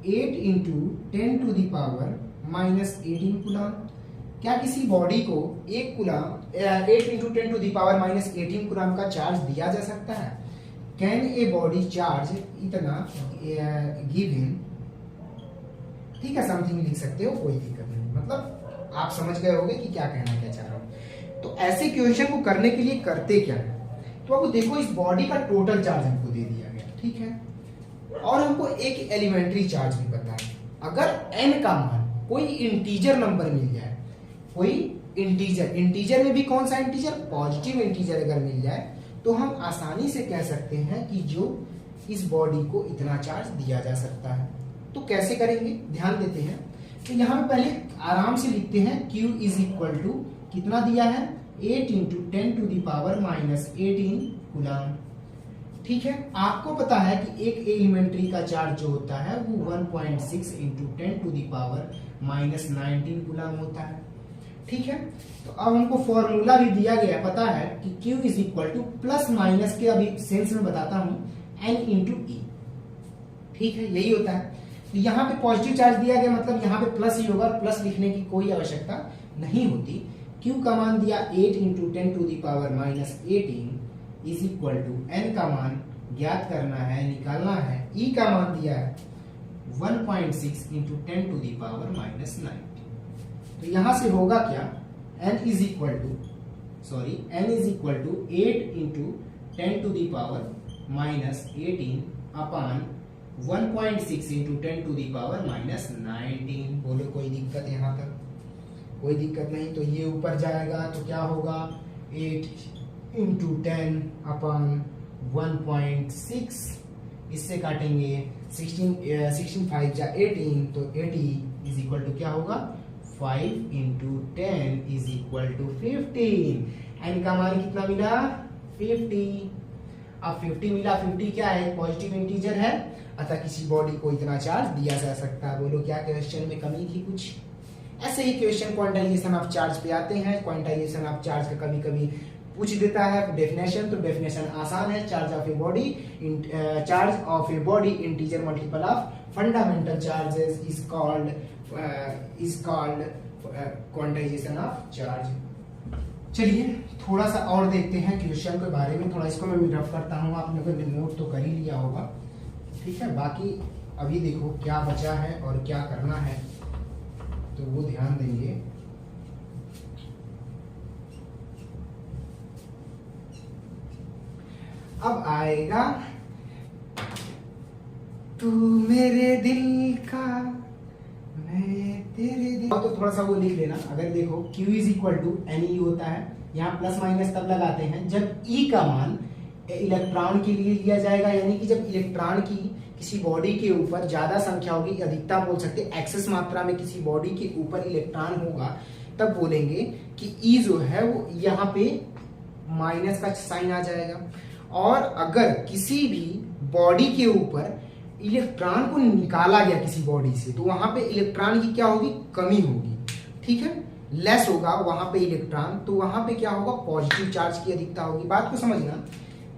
8 into 10 to the power -18 coulomb. क्या किसी बॉडी को 8 into 10 to the power -18 coulomb का चार्ज दिया जा सकता है? कैन ए बॉडी चार्ज इतना गिवन, ठीक है, समथिंग लिख सकते हो, कोई दिक्कत नहीं। मतलब आप समझ गए होंगे कि क्या कहना क्या चाह रहा हूं। तो ऐसे क्वेश्चन को करने के लिए करते क्या है? तो आपको देखो, इस बॉडी का टोटल चार्ज हमको दे दिया गया, ठीक है, और हमको एक एलिमेंट्री चार्ज भी पता है। अगर n का मान कोई इंटीजर नंबर मिल जाए, कोई इंटीजर में भी कौन सा इंटीजर? पॉजिटिव इंटीजर अगर मिल जाए तो हम आसानी से कह सकते हैं कि जो इस बॉडी को इतना चार्ज दिया जा सकता है। तो कैसे करेंगे, ध्यान देते हैं। तो यहां पहले आराम से लिखते हैं Q इज इक्वल टू कितना दिया है? 8 into 10 to the power -18 coulomb, ठीक है, आपको पता है कि एक एलिमेंट्री का चार्ज जो होता है वो 1.6 इंटू 10⁻⁻19 गुलाम होता है। ठीक है, तो अब हमको फॉर्मूला भी दिया गया है, पता है कि Q is equal two plus minus के अभी सेंस में बताता हूं N इंटू E। ठीक है, यही होता है। तो यहाँ पे पॉजिटिव चार्ज दिया गया, मतलब यहाँ पे प्लस ही होगा, प्लस लिखने की कोई आवश्यकता नहीं होती। Q का मान दिया 8 into 10⁻⁻18 is equal to N का मान ज्ञात करना है, निकालना है। E का मान दिया है 1.6 इंटू 10⁻⁻19। तो यहां से होगा क्या, N is equal to 8 into 10⁻⁻18 upon 1.6 into 10⁻⁻19। बोलो कोई दिक्कत यहाँ तक? कोई दिक्कत नहीं। तो ये ऊपर जाएगा तो क्या होगा, 8 इंटू 10 अपान 1.6, इससे काटेंगे 16 5 जा 18, तो 80 इज इक्वल टू क्या होगा, 5 into 10 is equal to 15। N का मान कितना मिला, 50। अब 50 मिला, 50 क्या है, पॉजिटिव इंटीजर है, अतः किसी बॉडी को इतना चार्ज दिया जा सकता है। बोलो क्या क्वेश्चन में कमी थी कुछ? ऐसे ही क्वेश्चन क्वांटाइजेशन ऑफ चार्ज पे आते हैं। क्वांटाइजेशन ऑफ चार्ज का कभी कभी पूछ देता है डेफिनेशन, तो डेफिनेशन आसान है। Charge of a body integer multiple of fundamental charges is called quantization of charge. चलिए थोड़ा सा और देखते हैं क्वेश्चन के बारे में, थोड़ा इसको मैं रफ करता हूँ। आपने कोई नोट तो कर ही लिया होगा, ठीक है। बाकी अभी देखो क्या बचा है और क्या करना है, तो वो ध्यान देंगे। अब आएगा तू मेरे दिल का, मैं तेरे दिल। तो थोड़ा सा वो लिख लेना। अगर देखो Q is equal to NE होता है, यहाँ प्लस माइनस तब लगाते हैं जब E का मान इलेक्ट्रॉन के लिए लिया जाएगा, यानी कि जब इलेक्ट्रॉन की किसी बॉडी के ऊपर ज्यादा संख्या होगी, अधिकता बोल सकते हैं, एक्सेस मात्रा में किसी बॉडी के ऊपर इलेक्ट्रॉन होगा, तब बोलेंगे कि E जो है वो यहाँ पे माइनस का साइन आ जाएगा। और अगर किसी भी बॉडी के ऊपर इलेक्ट्रॉन को निकाला गया किसी बॉडी से, तो वहां पे इलेक्ट्रॉन की क्या होगी, कमी होगी, ठीक है, लेस होगा वहां पे इलेक्ट्रॉन, तो वहां पे क्या होगा, पॉजिटिव चार्ज की अधिकता होगी। बात को समझना।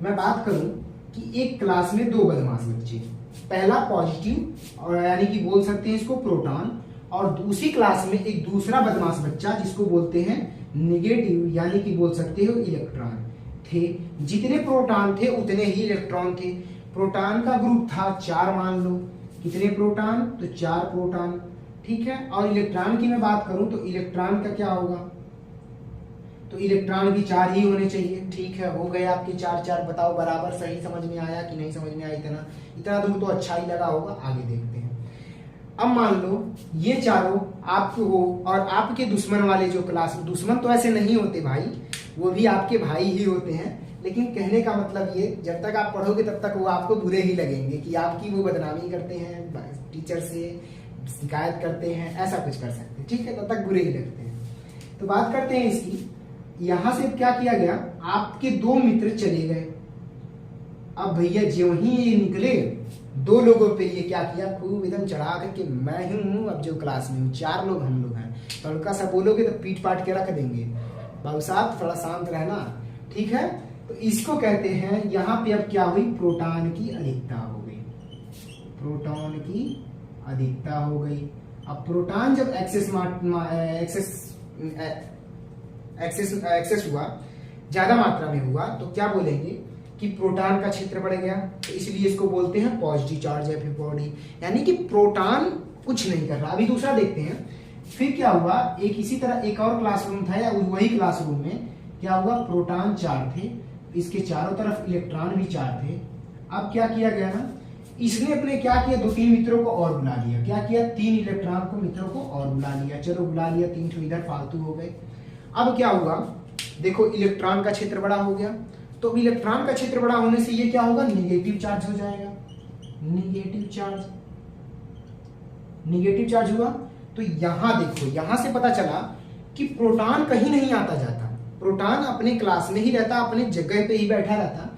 मैं बात करूं कि एक क्लास में दो बदमाश बच्चे, पहला पॉजिटिव और यानी कि बोल सकते हैं इसको प्रोटॉन, और दूसरी क्लास में एक दूसरा बदमाश बच्चा जिसको बोलते हैं निगेटिव, यानी कि बोल सकते हो इलेक्ट्रॉन थे। जितने प्रोटॉन थे उतने ही इलेक्ट्रॉन थे। प्रोटॉन का ग्रुप था 4, मान लो। कितने प्रोटॉन, तो 4 प्रोटॉन, ठीक है। और इलेक्ट्रॉन की मैं बात करूं तो इलेक्ट्रॉन का क्या होगा, तो इलेक्ट्रॉन भी 4 ही होने चाहिए, ठीक है। हो गए आपके 4 बताओ बराबर, सही समझ में आया कि नहीं समझ में आया? इतना दूर तो अच्छा ही लगा होगा। आगे देखते हैं। अब मान लो ये चारों आपके हो और आपके दुश्मन वाले जो क्लास में, दुश्मन तो ऐसे नहीं होते भाई, वो भी आपके भाई ही होते हैं, लेकिन कहने का मतलब ये, जब तक आप पढ़ोगे तब तक वो आपको बुरे ही लगेंगे कि आपकी वो बदनामी करते हैं, टीचर से शिकायत करते हैं, ऐसा कुछ कर सकते हैं, ठीक है, तब तक बुरे ही लगते हैं। तो बात करते हैं इसकी। यहां से क्या किया गया, आपके 2 मित्र चले गए। अब भैया जो ही ये निकले, 2 लोगों पे ये क्या किया, खूब एकदम चढ़ा करके मैं हूँ अब जो क्लास में हूँ, 4 लोग हम लोग हैं, तो हल्का सा बोलोगे तो पीट पाट के रख देंगे। बाबू साहब थोड़ा शांत रहना, ठीक है। तो इसको कहते हैं, यहाँ पे अब क्या हुई, प्रोटॉन की अधिकता हो गई, प्रोटॉन की अधिकता हो गई। अब प्रोटॉन जब एक्सेस हुआ, ज्यादा मात्रा में हुआ, तो क्या बोलेंगे कि प्रोटॉन का क्षेत्र बढ़ गया, तो इसलिए इसको बोलते हैं पॉजिटिव चार्ज है बॉडी, यानी कि प्रोटॉन कुछ नहीं कर रहा। अभी दूसरा देखते हैं। फिर क्या हुआ, एक इसी तरह एक और क्लासरूम था, या वही क्लासरूम में क्या हुआ, प्रोटॉन 4 थे, इसके चारों तरफ इलेक्ट्रॉन भी 4 थे। अब क्या किया गया ना, इसने अपने क्या किया, 2-3 मित्रों को और बुला लिया। क्या किया, 3 इलेक्ट्रॉन को मित्रों को और बुला लिया। चलो बुला लिया, 3 ठो इधर फालतू हो गए। अब क्या हुआ, देखो इलेक्ट्रॉन का क्षेत्र बड़ा हो गया, तो इलेक्ट्रॉन का क्षेत्र बड़ा होने से ये क्या होगा, निगेटिव चार्ज हो जाएगा। निगेटिव चार्ज हुआ, तो यहां देखो, यहां से पता चला कि प्रोटॉन कहीं नहीं आता जाता, प्रोटॉन अपने क्लास में ही रहता, अपने जगह पे ही बैठा रहता।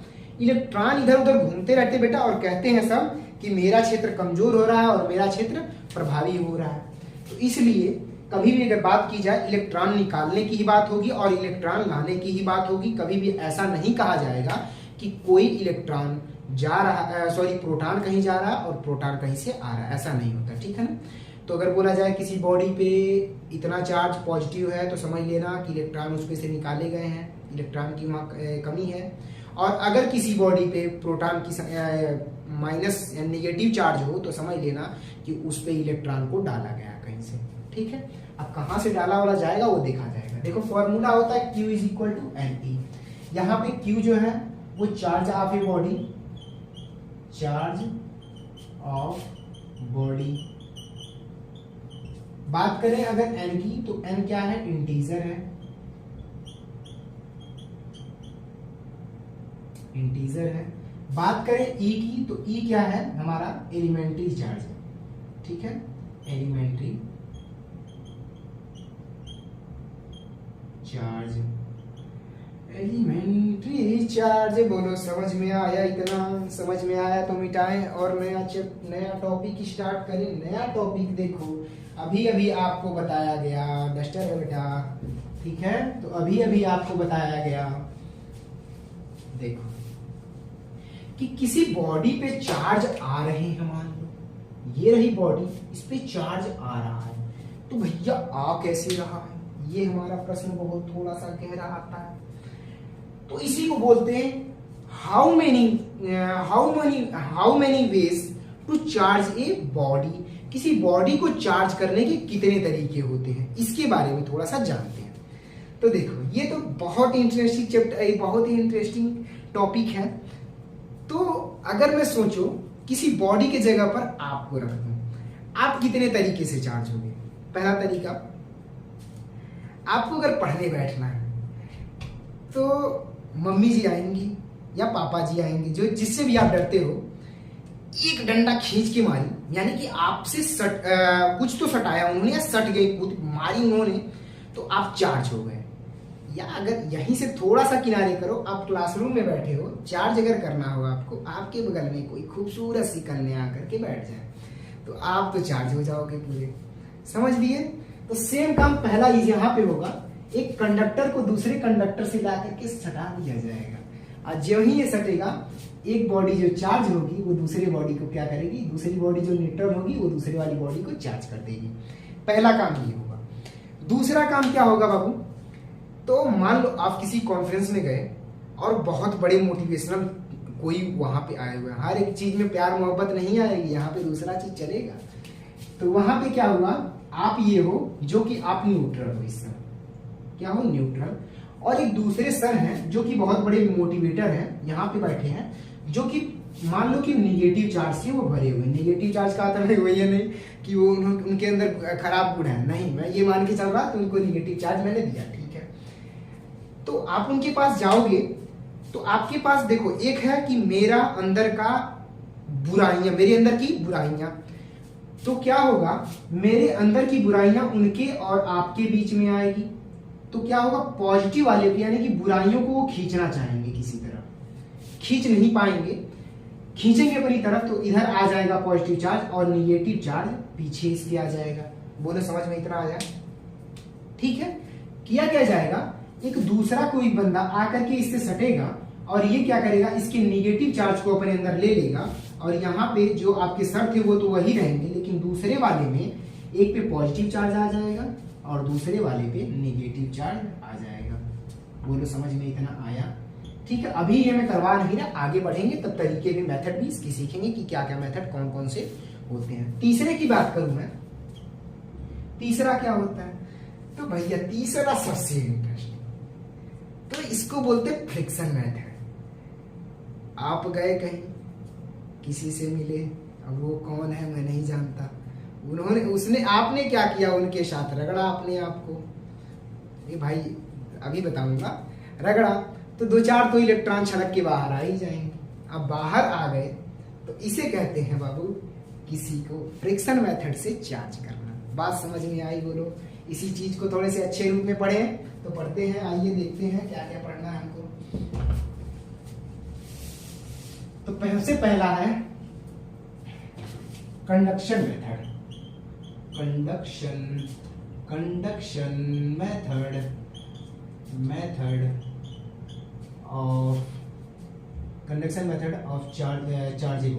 इलेक्ट्रॉन इधर उधर घूमते रहते बेटा और कहते हैं सब कि मेरा क्षेत्र कमजोर हो रहा है और मेरा क्षेत्र प्रभावी हो रहा है। तो इसलिए कभी भी अगर बात की जाए इलेक्ट्रॉन निकालने की ही बात होगी और इलेक्ट्रॉन लाने की ही बात होगी। कभी भी ऐसा नहीं कहा जाएगा कि कोई इलेक्ट्रॉन जा रहा प्रोटॉन कहीं जा रहा है और प्रोटॉन कहीं से आ रहा है, ऐसा नहीं होता, ठीक है ना। तो अगर बोला जाए किसी बॉडी पे इतना चार्ज पॉजिटिव है तो समझ लेना कि इलेक्ट्रॉन उस पे से निकाले गए हैं, इलेक्ट्रॉन की वहाँ कमी है। और अगर किसी बॉडी पे प्रोटॉन की माइनस या नेगेटिव चार्ज हो तो समझ लेना कि उस पे इलेक्ट्रॉन को डाला गया कहीं से, ठीक है। अब कहाँ से डाला वाला जाएगा वो देखा जाएगा। देखो फॉर्मूला होता है Q is equal to NE। यहाँ पे Q जो है वो charge of a body, charge of body. बात करें अगर N की तो N क्या है, इंटीजर है, इंटीजर है। बात करें E की तो E क्या है, हमारा एलिमेंट्री चार्ज है, ठीक है, एलिमेंट्री चार्ज, एलिमेंट्री चार्ज। बोलो समझ में आया? इतना समझ में आया तो मिटाएं और नया टॉपिक स्टार्ट करें। नया टॉपिक देखो अभी अभी आपको बताया गया, डस्टर है बेटा, ठीक है। तो अभी अभी आपको बताया गया, देखो कि किसी बॉडी पे चार्ज आ रहे हैं, मान लो ये रही बॉडी, इस पे चार्ज आ रहा है, तो भैया आ कैसे रहा है, ये हमारा प्रश्न बहुत थोड़ा सा गहरा आता है। तो इसी को बोलते हैं how many ways to charge a body. किसी बॉडी को चार्ज करने के कितने तरीके होते हैं, इसके बारे में थोड़ा सा जानते हैं। तो देखो ये तो बहुत इंटरेस्टिंग चैप्टर, बहुत ही इंटरेस्टिंग टॉपिक है। तो अगर मैं सोचूं किसी बॉडी के जगह पर आपको रख दूं, आप कितने तरीके से चार्ज होंगे। पहला तरीका, आपको अगर पढ़ने बैठना है तो मम्मी जी आएंगी या पापा जी आएंगे, जो जिससे भी आप डरते हो, एक डंडा खींच के मारी, यानी कि आपसे कुछ तो सटाया उन्होंने या सट गई, कूद मारी उन्होंने, तो आप चार्ज हो गए। या अगर यहीं से थोड़ा सा किनारे करो, आप क्लासरूम में बैठे हो, चार्ज अगर करना हो आपको, आपके बगल में कोई खूबसूरत सी कन्या आकर के बैठ जाए तो आप तो चार्ज हो जाओगे पूरे, समझ लिए। तो सेम काम पहला यहाँ पे होगा, एक कंडक्टर को दूसरे कंडक्टर से ला करके सटा दिया जाएगा और जो ही ये सटेगा, एक बॉडी जो चार्ज होगी वो दूसरी बॉडी को क्या करेगी, दूसरी बॉडी जो न्यूट्रल होगी वो दूसरी वाली बॉडी को चार्ज कर देगी। पहला काम ये होगा। दूसरा काम क्या होगा बाबू, तो मान लो आप किसी कॉन्फ्रेंस में गए और बहुत बड़े मोटिवेशनल कोई वहां पे आए हुए हैं, हर एक चीज में प्यार मोहब्बत नहीं आएगी, यहाँ पे दूसरा चीज चलेगा। तो वहां पे क्या हुआ, आप ये हो जो कि आप न्यूट्रल हो, इस समय क्या हो, न्यूट्रल। और एक दूसरे सर हैं जो कि बहुत बड़े मोटिवेटर हैं, यहाँ पे बैठे हैं, जो कि मान लो कि निगेटिव चार्ज से वो भरे हुए। निगेटिव चार्ज का मतलब वो ये नहीं कि वो उनके अंदर खराब गुण है, नहीं, मैं ये मान के चल रहा तो उनको निगेटिव चार्ज मैंने दिया, ठीक है। तो आप उनके पास जाओगे तो आपके पास देखो, एक है कि मेरा अंदर का बुराइयां, मेरे अंदर की बुराइयां, तो क्या होगा, मेरे अंदर की बुराइयां उनके और आपके बीच में आएगी, तो क्या होगा, पॉजिटिव वाले पे, यानी कि बुराइयों को वो खींचना चाहेंगे, किसी तरह खींच नहीं पाएंगे, खींचेंगे अपनी तरफ तो इधर आ जाएगा पॉजिटिव चार्ज और निगेटिव चार्ज पीछे इसके आ जाएगा। बोलो समझ में इतना आया, ठीक है। किया क्या जाएगा, एक दूसरा कोई बंदा आकर के इससे सटेगा और ये क्या करेगा, इसके निगेटिव चार्ज को अपने अंदर ले लेगा और यहाँ पे जो आपके सर थे वो तो वही रहेंगे, लेकिन दूसरे वाले में एक पे पॉजिटिव चार्ज आ जाएगा और दूसरे वाले पे नेगेटिव चार्ज आ जाएगा। बोलो समझ में इतना आया, ठीक है। अभी ये मैं करवा नहीं रहा, आगे बढ़ेंगे तब तरीके भी, मेथड भी इसकी सीखेंगे कि क्या क्या मेथड कौन कौन से होते हैं। तीसरे की बात करूं मैं, तीसरा क्या होता है, तो भैया तीसरा सबसे इंटरेस्टिंग, तो इसको बोलते फ्रिक्शन मेथड। आप गए कहीं, किसी से मिले, अब वो कौन है मैं नहीं जानता, आपने क्या किया, उनके साथ रगड़ा अपने आप को, ये भाई अभी बताऊंगा, रगड़ा तो दो चार तो इलेक्ट्रॉन छलक के बाहर आ ही जाएंगे। अब बाहर आ गए तो इसे कहते हैं बाबू, किसी को फ्रिक्शन मेथड से चार्ज करना। बात समझ में आई? बोलो। इसी चीज को थोड़े से अच्छे रूप में पढ़े तो पढ़ते हैं, आइए देखते हैं क्या क्या पढ़ना है हमको। तो सबसे पहला है conduction method. Conduction method of charge a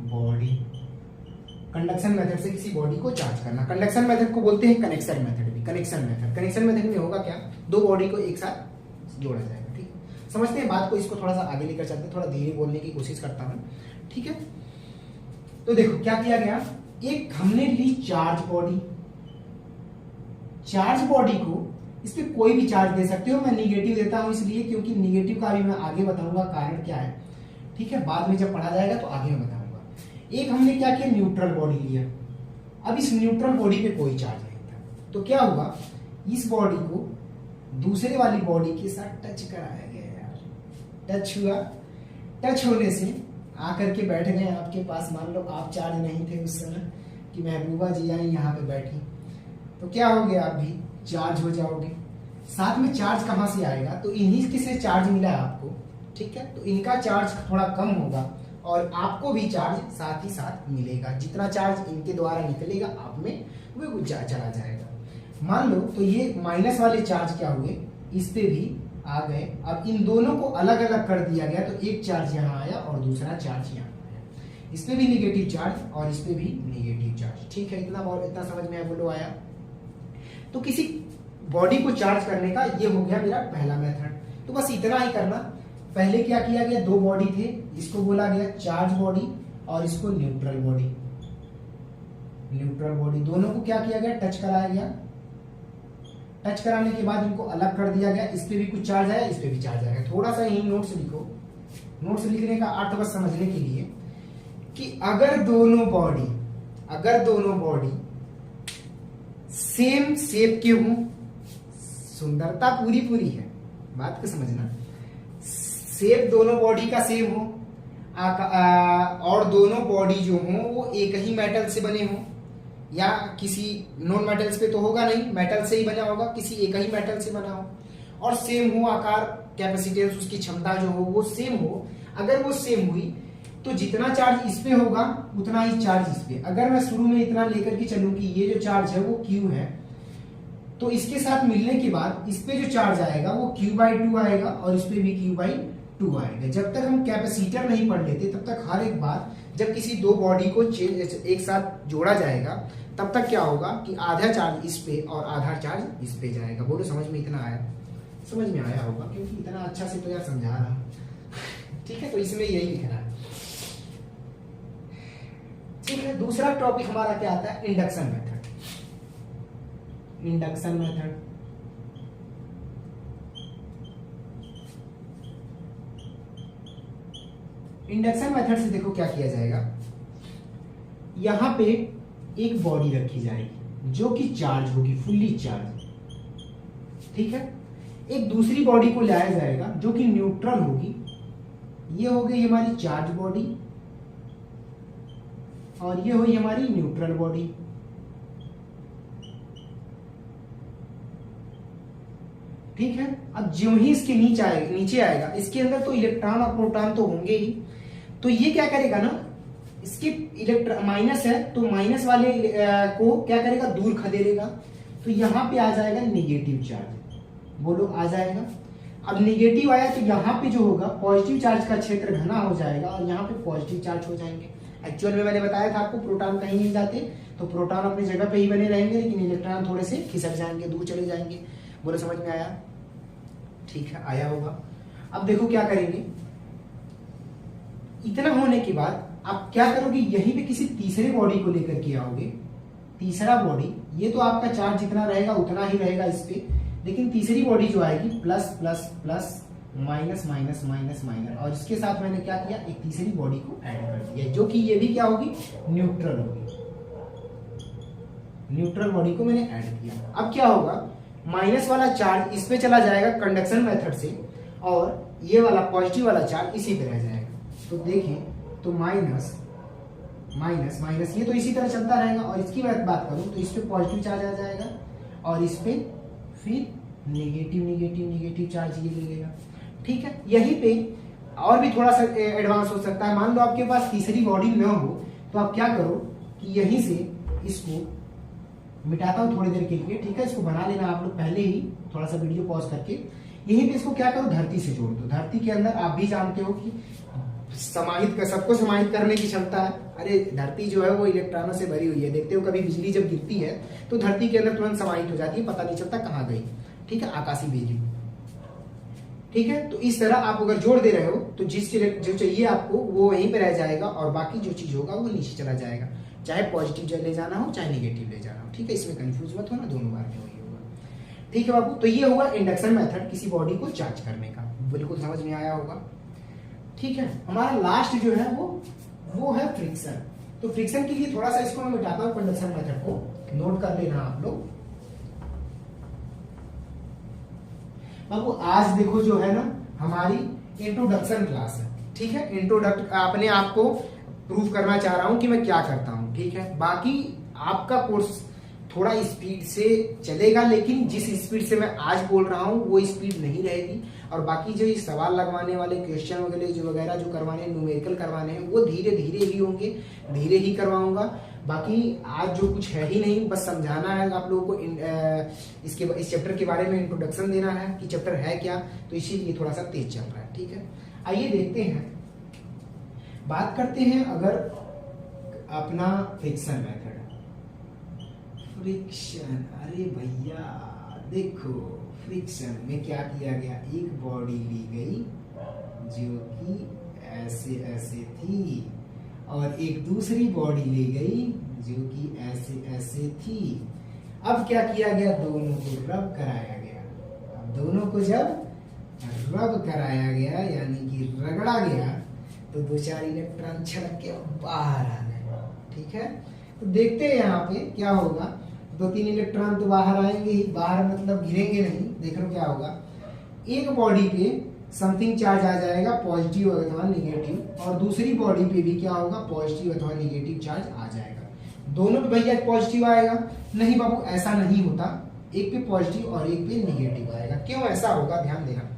body. Conduction method से किसी बॉडी को चार्ज करना। कंडक्शन मेथड को बोलते हैं कनेक्शन मेथड भी। कनेक्शन मेथड में होगा क्या, दो बॉडी को एक साथ जोड़ा जाएगा। ठीक है, समझते हैं बात को, इसको थोड़ा सा आगे लेकर चलते हैं, थोड़ा धीरे बोलने की कोशिश करता हूं। ठीक है, तो देखो क्या किया गया, एक हमने ली चार्ज बॉडी को, इस पे कोई भी चार्ज दे सकते हो। मैं निगेटिव देता हूं इसलिए क्योंकि निगेटिव का भी मैं आगे बताऊंगा कारण क्या है। ठीक है, बाद में जब पढ़ा जाएगा तो आगे मैं बताऊंगा। एक हमने क्या किया, न्यूट्रल बॉडी लिया। अब इस न्यूट्रल बॉडी पे कोई चार्ज नहीं था, तो क्या हुआ, इस बॉडी को दूसरे वाली बॉडी के साथ टच कराया गया यार। टच हुआ, टच होने से आकर के बैठ गए आपके पास। मान लो आप चार्ज नहीं थे उस समय कि महबूबा जी आई यहाँ पे बैठी, तो क्या हो गया, आप भी चार्ज हो जाओगे। साथ में चार्ज कहां से आएगा, तो इन्हीं के से चार्ज मिला है आपको। ठीक है, तो इनका चार्ज थोड़ा कम होगा और आपको भी चार्ज साथ ही साथ मिलेगा। जितना चार्ज इनके द्वारा निकलेगा आप में वो चला जाएगा। मान लो तो ये माइनस वाले चार्ज क्या हुए, इस पे भी आ गए। अब इन दोनों को अलग अलग कर दिया गया, तो एक चार्ज यहाँ आया और दूसरा चार्ज यहाँ आया। इस पे भी निगेटिव चार्ज और इस पे भी निगेटिव चार्ज। ठीक है, इतना समझ में बोलो आया। तो किसी बॉडी को चार्ज करने का ये हो गया मेरा पहला मेथड। तो बस इतना ही करना। पहले क्या किया गया, दो बॉडी थे, इसको बोला गया चार्ज बॉडी और इसको न्यूट्रल बॉडी। दोनों को क्या किया गया, टच कराया गया। टच कराने के बाद इनको अलग कर दिया गया। इस पे भी कुछ चार्ज आया, इस पे भी चार्ज आया। थोड़ा सा यही नोट्स लिखो। नोट्स लिखने का अर्थ बस समझने के लिए कि अगर दोनों बॉडी सेम शेप के हों, सुंदरता पूरी है, बात को समझना। शेप दोनों बॉडी का सेम हो और दोनों बॉडी जो हो वो एक ही मेटल से बने हो, या किसी नॉन मेटल्स पे तो होगा नहीं, मेटल से ही बना होगा, किसी एक ही मेटल से बना हो, और सेम हो आकार, कैपेसिटेंस, उसकी क्षमता जो हो वो सेम हो। अगर वो सेम हुई तो जितना चार्ज इस पे होगा उतना ही चार्ज इस पे। अगर मैं शुरू में इतना लेकर के चलूं कि ये जो चार्ज है वो Q है, तो इसके साथ मिलने के बाद इस पे जो चार्ज आएगा वो Q/2 आएगा और इस पे भी Q/2 आएगा। जब तक हम कैपेसिटर नहीं पढ़ लेते तब तक हर एक बार जब किसी दो बॉडी को एक साथ जोड़ा जाएगा तब तक क्या होगा कि आधा चार्ज इस पे और आधा चार्ज इस पे जाएगा। बोलो समझ में इतना आया? समझ में आया होगा क्योंकि इतना अच्छा से तो यार समझा रहा। ठीक है, तो इसमें यही लिखना है। ठीक है, दूसरा टॉपिक हमारा क्या आता है, इंडक्शन मेथड। इंडक्शन मेथड से देखो क्या किया जाएगा। यहां पे एक बॉडी रखी जाएगी जो कि चार्ज होगी, फुल्ली चार्ज। ठीक है, एक दूसरी बॉडी को लाया जाएगा जो कि न्यूट्रल होगी। ये हो गई हमारी चार्ज बॉडी और ये हुई हमारी न्यूट्रल बॉडी। ठीक है, अब जो ही इसके नीचे आएगा, इसके अंदर तो इलेक्ट्रॉन और प्रोटॉन तो होंगे ही, तो ये क्या करेगा ना, इसके इलेक्ट्रॉन माइनस है तो माइनस वाले को क्या करेगा, दूर खदेड़ेगा। तो यहां पे आ जाएगा निगेटिव चार्ज। बोलो आ जाएगा। अब निगेटिव आया तो यहाँ पे जो होगा पॉजिटिव चार्ज का क्षेत्र घना हो जाएगा और यहाँ पे पॉजिटिव चार्ज हो जाएंगे। एक्चुअल में मैंने बताया था आपको प्रोटॉन कहीं नहीं जाते, तो प्रोटॉन अपनी जगह पे ही बने रहेंगे, लेकिन इलेक्ट्रॉन थोड़े से खिसक जाएंगे, दूर चले जाएंगे। बोलो समझ में आया? ठीक है, आया होगा। अब देखो क्या करेंगे, इतना होने के बाद आप क्या करोगे, यहीं पे किसी तीसरे बॉडी को लेकर के आओगे। तीसरा बॉडी, ये तो आपका चार्ज जितना रहेगा उतना ही रहेगा इस पे, लेकिन तीसरी बॉडी जो आएगी plus plus plus minus minus minus minus, और इसके साथ मैंने क्या किया, एक तीसरी बॉडी को ऐड कर दिया जो कि ये भी क्या होगी, न्यूट्रल होगी। न्यूट्रल बॉडी को मैंने ऐड किया। अब क्या होगा, माइनस वाला चार्ज इस पे चला जाएगा कंडक्शन मेथड से, और ये वाला पॉजिटिव वाला चार्ज इसी पे रह जाएगा। तो देखें तो माइनस माइनस माइनस ये तो इसी तरह चलता रहेगा, और इसकी बात करूं तो इस पे पॉजिटिव चार्ज आ जाएगा और इस पे फिर नेगेटिव नेगेटिव नेगेटिव चार्ज ये ले लेगा। ठीक है, यहीं पे और भी थोड़ा सा एडवांस हो सकता है। मान लो आपके पास तीसरी बॉडी न हो तो आप क्या करो कि यहीं से इसको मिटाता हूं थोड़ी देर के लिए। ठीक है, इसको बना लेना आप लोग पहले ही, थोड़ा सा वीडियो पॉज करके। यहीं पे इसको क्या करो, धरती से जोड़ दो। धरती के अंदर आप भी जानते हो कि समाहित कर, सबको समाहित करने की क्षमता है। अरे धरती जो है वो इलेक्ट्रॉनों से भरी हुई है। देखते हो कभी बिजली जब गिरती है तो धरती के अंदर तुरंत समाहित हो जाती है, पता नहीं चलता कहाँ गई। ठीक है, आकाशीय बिजली। ठीक है, तो इस तरह आप अगर जोड़ दे रहे हो तो जो चाहिए आपको वो वहीं पे रह जाएगा और बाकी जो चीज होगा वो नीचे चला जाएगा, चाहे पॉजिटिव ले जाना हो चाहे नेगेटिव ले जाना हो। ठीक है, इसमें कंफ्यूज मत होना, दोनों बार में वही होगा। ठीक है बाबू, तो ये हुआ इंडक्शन मेथड किसी बॉडी को चार्ज करने का। बिल्कुल समझ में आया होगा। ठीक है, हमारा लास्ट जो है वो है फ्रिक्शन। तो फ्रिक्शन के लिए थोड़ा सा इसको मैं मिटाता हूं, कंडक्शन मेथड को नोट कर लेना आप लोग। बाबू आज देखो जो है ना हमारी इंट्रोडक्शन क्लास है। ठीक है, अपने आप को प्रूव करना चाह रहा हूं कि मैं क्या करता हूं। ठीक है, बाकी आपका कोर्स थोड़ा स्पीड से चलेगा, लेकिन जिस स्पीड से मैं आज बोल रहा हूं वो स्पीड नहीं रहेगी। और बाकी जो ये सवाल लगवाने वाले क्वेश्चन वगैरह जो करवाने, न्यूमेरिकल करवाने हैं, वो धीरे धीरे ही होंगे, धीरे ही करवाऊंगा। बाकी आज जो कुछ है ही नहीं, बस समझाना है आप लोगों को। इस चैप्टर के बारे में इंट्रोडक्शन देना है कि चैप्टर है क्या, तो इसीलिए थोड़ा सा तेज चल रहा है। ठीक है, आइए देखते हैं, बात करते हैं अगर अपना फ्रिक्शन मेथड। फ्रिक्शन, अरे भैया देखो फ्रिक्शन में क्या किया गया, एक बॉडी ली गई जो कि ऐसे ऐसे थी और एक दूसरी बॉडी ली गई जो कि ऐसे ऐसे थी। अब क्या किया गया, दोनों को रब कराया गया। अब दोनों को जब रब कराया गया यानी कि रगड़ा गया तो दो चार इलेक्ट्रॉन छड़क के बाहर आ गए। ठीक है, तो देखते हैं यहाँ पे क्या होगा। दो तीन इलेक्ट्रॉन तो बाहर आएंगे ही, बाहर मतलब गिरेंगे नहीं। देख लो क्या होगा, एक बॉडी पे समथिंग चार्ज आ जाएगा पॉजिटिव अथवा निगेटिव, और दूसरी बॉडी पे भी क्या होगा, पॉजिटिव अथवा निगेटिव चार्ज आ जाएगा। दोनों पे भैया पॉजिटिव आएगा? नहीं बाबू, ऐसा नहीं होता। एक पे पॉजिटिव और एक पे निगेटिव आएगा। क्यों ऐसा होगा, ध्यान देना।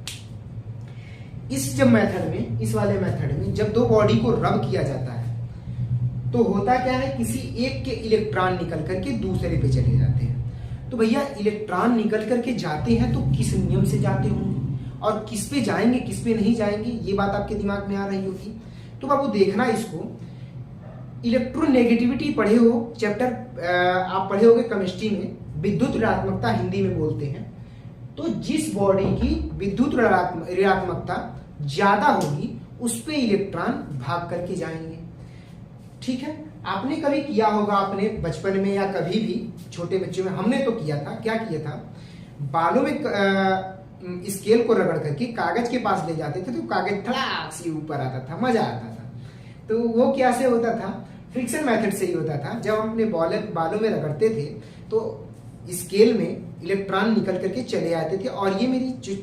इस मेथड में, इस वाले मेथड में जब दो बॉडी को रब किया जाता है तो होता क्या है, किसी एक के इलेक्ट्रॉन निकल करके दूसरे पे चले जाते हैं। तो भैया इलेक्ट्रॉन निकल करके जाते हैं तो किस नियम से जाते होंगे और किस पे जाएंगे किस पे नहीं जाएंगे, ये बात आपके दिमाग में आ रही होगी। तो बाबू देखना इसको, इलेक्ट्रोनेगेटिविटी पढ़े हो चैप्टर, आप पढ़े होगे केमिस्ट्री में, विद्युत ऋणात्मकता हिंदी में बोलते हैं। तो जिस बॉडी की विद्युत ऋणात्मकता ज्यादा होगी उस पे इलेक्ट्रॉन भाग करके जाएंगे। ठीक है, आपने कभी किया होगा अपने बचपन में या कभी भी छोटे बच्चों में, हमने तो किया था। क्या किया था, बालों में स्केल को रगड़ करके कागज के पास ले जाते थे तो कागज थड़ाक से ऊपर आता था, मजा आता था। तो वो क्या से होता था, फ्रिक्शन मेथड से ही होता था। जब हम अपने बालों में रगड़ते थे तो स्केल में इलेक्ट्रॉन निकल करके चले आते थे और ये मेरी जो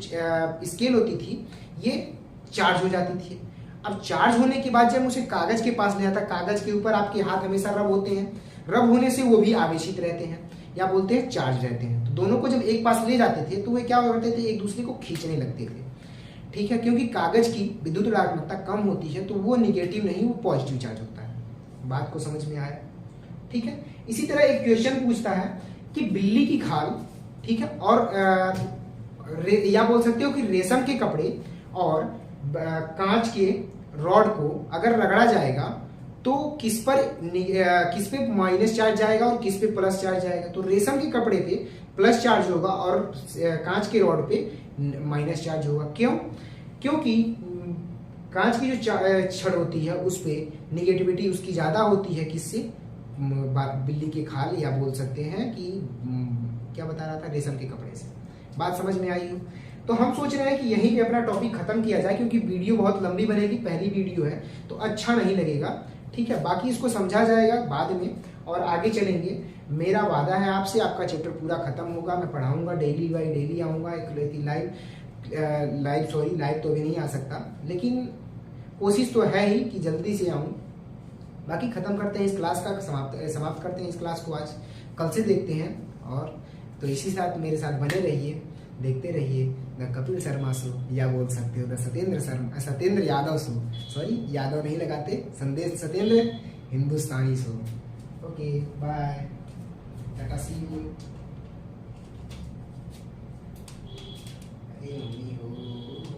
स्केल होती थी ये चार्ज हो जाती थी। अब चार्ज होने के बाद जब उसे कागज के पास ले आता, कागज के ऊपर आपके हाथ हमेशा रब होते हैं, रब होने से वो भी आवेशित रहते हैं या बोलते हैं चार्ज रहते हैं। तो दोनों को जब एक पास ले जाते थे तो वे क्या करते थे, एक दूसरे को खींचने लगते थे। ठीक है, क्योंकि कागज की विद्युत ऋणात्मकता कम होती है तो वो निगेटिव नहीं, वो पॉजिटिव चार्ज होता है। बात को समझ में आया? ठीक है, इसी तरह एक क्वेश्चन पूछता है कि बिल्ली की खाल, ठीक है, और या बोल सकते हो कि रेशम के कपड़े और कांच के रॉड को अगर रगड़ा जाएगा तो किस पे माइनस चार्ज जाएगा और किस पे प्लस चार्ज जाएगा। तो रेशम के कपड़े पे प्लस चार्ज होगा और कांच के रॉड पे माइनस चार्ज होगा। क्यों? क्योंकि कांच की जो छड़ होती है उस पे निगेटिविटी उसकी ज्यादा होती है, किससे, बिल्ली के खाल या बोल सकते हैं कि क्या बता रहा था, रेशम के कपड़े से। बात समझ में आई हो? तो हम सोच रहे हैं कि यहीं पे अपना टॉपिक खत्म किया जाए, क्योंकि वीडियो बहुत लंबी बनेगी, पहली वीडियो है तो अच्छा नहीं लगेगा। ठीक है, बाकी इसको समझा जाएगा बाद में और आगे चलेंगे। मेरा वादा है आपसे, आपका चैप्टर पूरा खत्म होगा, मैं पढ़ाऊंगा, डेली बाई डेली आऊंगा। एक लाइव तो अभी नहीं आ सकता, लेकिन कोशिश तो है ही कि जल्दी से आऊं। बाकी खत्म करते हैं इस क्लास का, समाप्त करते हैं इस क्लास को आज, कल से देखते हैं। और तो इसी साथ मेरे साथ बने रहिए। देखते रहिए द कपिल शर्मा शो, या बोल सकते हो the Satyendra Yadav show. Sorry, Yadav नहीं लगाते, Sandesh Satyendra Hindustani show. Okay bye, tata see you.